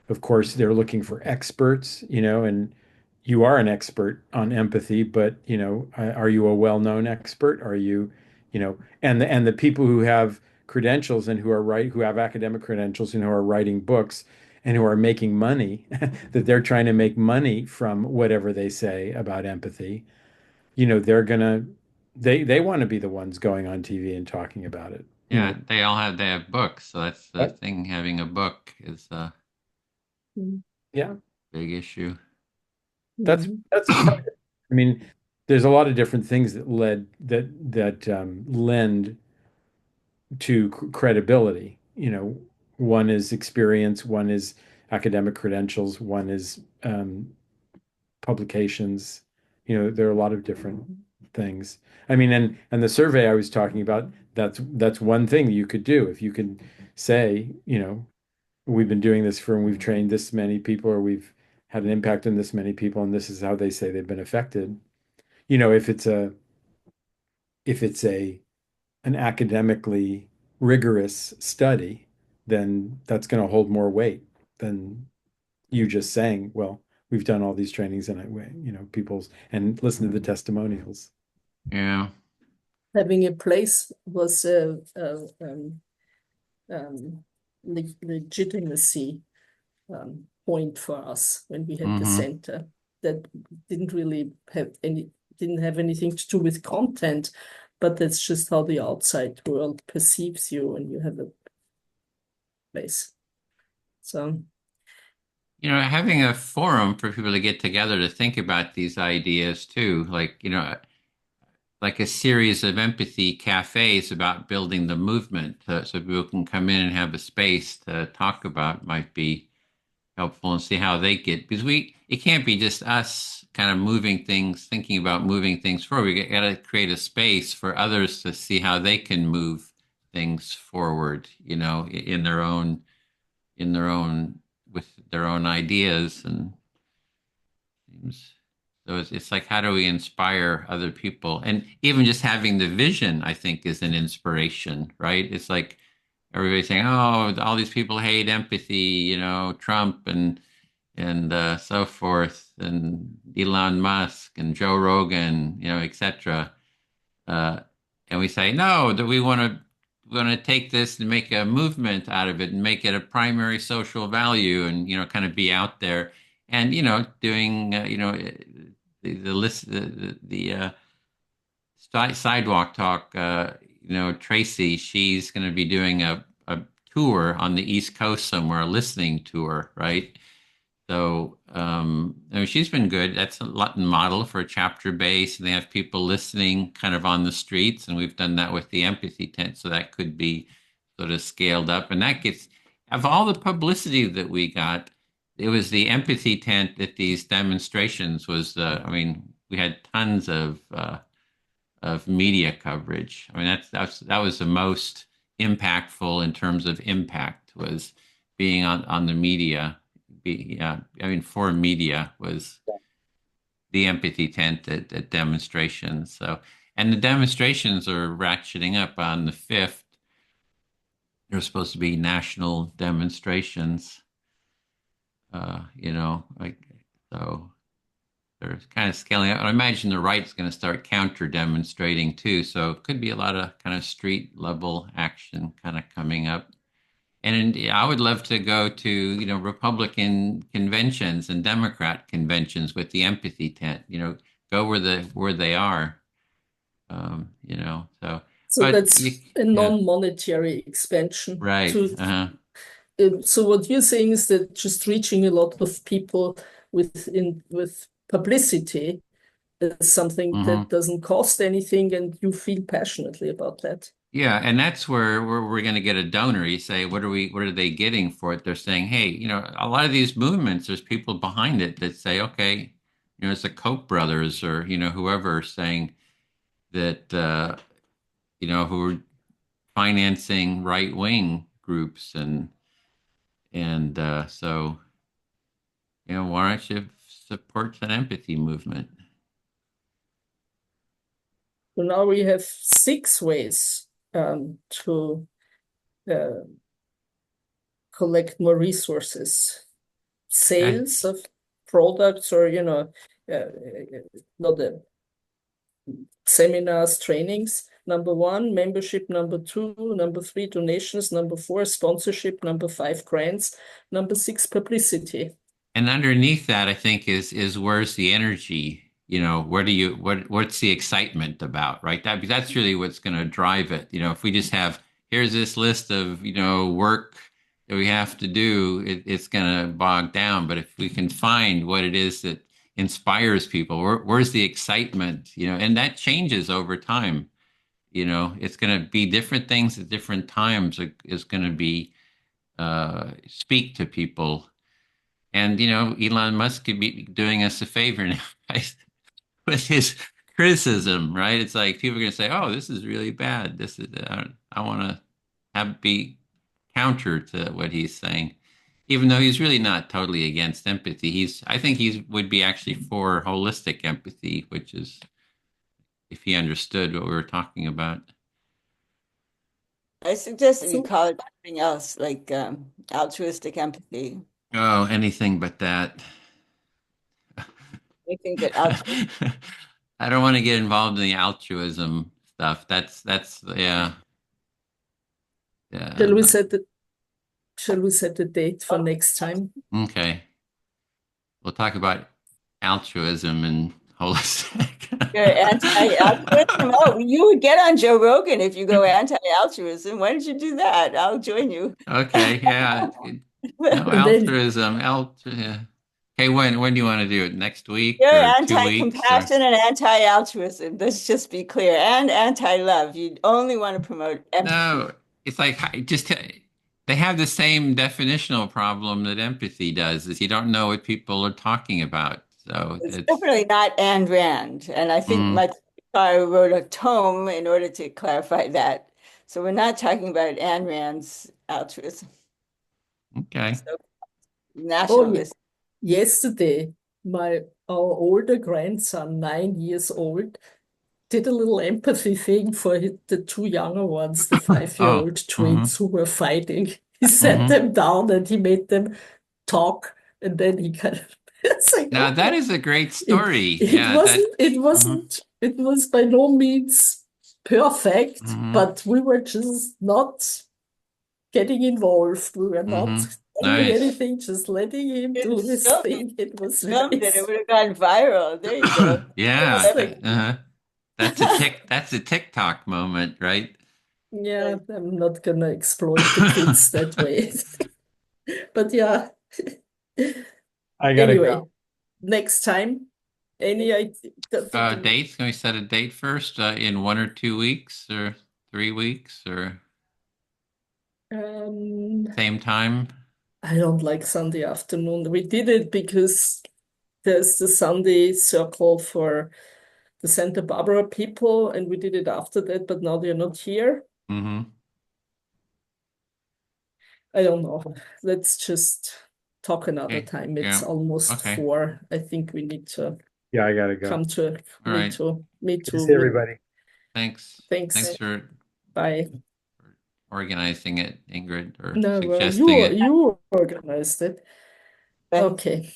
of course, they're looking for experts, and you are an expert on empathy, but are you a well-known expert? Are you, and the people who have credentials and who have academic credentials and who are writing books and who are making money, that they're trying to make money from whatever they say about empathy, they're gonna they want to be the ones going on TV and talking about it. Yeah, they have books, so that's the Yep. thing. Having a book is a Yeah. big issue. That's Mhm. that's part of it. I mean, there's a lot of different things that lend to credibility. One is experience, one is academic credentials, one is publications. There are a lot of different things. I mean, and the survey I was talking about, that's one thing you could do if you could say, we've been doing this and we've trained this many people, or we've had an impact on this many people, and this is how they say they've been affected. If it's a an academically rigorous study, then that's going to hold more weight than you just saying, well, we've done all these trainings and people's and listen to the testimonials. Yeah. Having a place was legitimacy point for us when we had the Hmm. center that didn't really have didn't have anything to do with content, but that's just how the outside world perceives you when you have a place. So having a forum for people to get together to think about these ideas too, like, like a series of empathy cafes about building the movement, so people can come in and have a space to talk about might be helpful and see how they get, because it can't be just us kind of moving things, thinking about moving things forward. We got to create a space for others to see how they can move things forward, in their own with their own ideas. And so it's like, how do we inspire other people? And even just having the vision, I think, is an inspiration, right? It's like everybody's saying, "Oh, all these people hate empathy," Trump and so forth, and Elon Musk and Joe Rogan, etc. Uh, and we say, no, that we want to take this and make a movement out of it and make it a primary social value, and kind of be out there and doing the list the sidewalk talk. Tracy, she's going to be doing a tour on the East Coast somewhere, a listening tour, right? So, she's been good. That's a lot model for a chapter base, and they have people listening kind of on the streets, and we've done that with the empathy tent, so that could be sort of scaled up. And that gets, of all the publicity that we got, it was the empathy tent at these demonstrations was we had tons of media coverage. I mean, that was the most impactful in terms of impact, was being on the media. For media was the empathy tent at demonstrations. So, and the demonstrations are ratcheting up. On the 5th, there's supposed to be national demonstrations. So they're kind of scaling up. I imagine the right's going to start counter demonstrating too. So it could be a lot of kind of street level action kind of coming up. And I would love to go to, Republican conventions and Democrat conventions with the empathy tent, go where they are, so. So But that's a non-monetary expansion. Right. So what you're saying is that just reaching a lot of people with publicity is something that doesn't cost anything, and you feel passionately about that. Yeah, and that's where we're going to get a donor. You say, what are they getting for it? They're saying, hey, a lot of these movements, there's people behind it that say, okay, it's the Koch brothers or whoever saying that who are financing right wing groups, and so why don't you support an empathy movement? So now we have 6 ways to collect more resources. Sales of products, or not seminars, trainings. Number 1, membership. Number 2, number 3, donations. Number 4, sponsorship. Number 5, grants. Number 6, publicity. And underneath that, I think is where's the energy? What's the excitement about, right? That's really what's going to drive it. If we just have, here's this list of, work that we have to do, it's going to bog down. But if we can find what it is that inspires people, where's the excitement, and that changes over time. It's going to be different things at different times. It's going to be speak to people. And, Elon Musk could be doing us a favor now, right? With his criticism, right? It's like people are going to say, "Oh, this is really bad. This is I want to be counter to what he's saying," even though he's really not totally against empathy. I think he would be actually for holistic empathy, which is if he understood what we were talking about. I suggest that you call it something else, like altruistic empathy. Oh, anything but that. Anything but altruistic. I don't want to get involved in the altruism stuff. That's yeah. Shall we set the date for next time? Okay. We'll talk about altruism and holistic. You're anti-altruism? Oh, you would get on Joe Rogan if you go anti-altruism. Why don't you do that? I'll join you. Okay, yeah. No, And then altruism. Okay, when do you want to do it? Next week You're or 2 weeks? Or anti-compassion and anti-altruism. Let's just be clear. And anti-love. You only want to promote empathy. no, it's like they have the same definitional problem that empathy does, is you don't know what people are talking about. So It's it's definitely not Ayn Rand. And I think mm, Mike Carr wrote a tome in order to clarify that. So we're not talking about Ayn Rand's altruism. okay. So oh, nationalist. yesterday, our older grandson, 9 years old, did a little empathy thing for the two younger ones, the 5-year-old Oh, twins who were fighting. He sat hmm. them down and he made them talk, and then he kind of it's like, Now that okay. is a great It story. it Yeah, that. Hmm. it was by no means perfect, Hmm. but we were just not getting involved. We were not Hmm. doing Nice. anything, just letting him You do his filmed, thing. It was filmed it. It nice. would have gone viral. There you go. Yeah, It's like, that's a TikTok moment, right? yeah, I'm not gonna exploit the kids that way. But yeah. I gotta Anyway, go. next time, any idea? Dates? Can we set a date first? In 1 or 2 weeks or 3 weeks or Um, same time? I don't like Sunday afternoon. We did it because there's the Sunday circle for the Santa Barbara people, and we did it after that, but now they're not here. Hmm. I don't know. Let's just talk another Okay. time. It's Yeah. almost Okay. 4. I think we need to Yeah, I gotta go. come to All right. me Good to too. see everybody. Thanks. Thanks Thanks. for Bye. organizing it, Ingrid, or No, well, suggesting it. you organized it. Bye. Okay.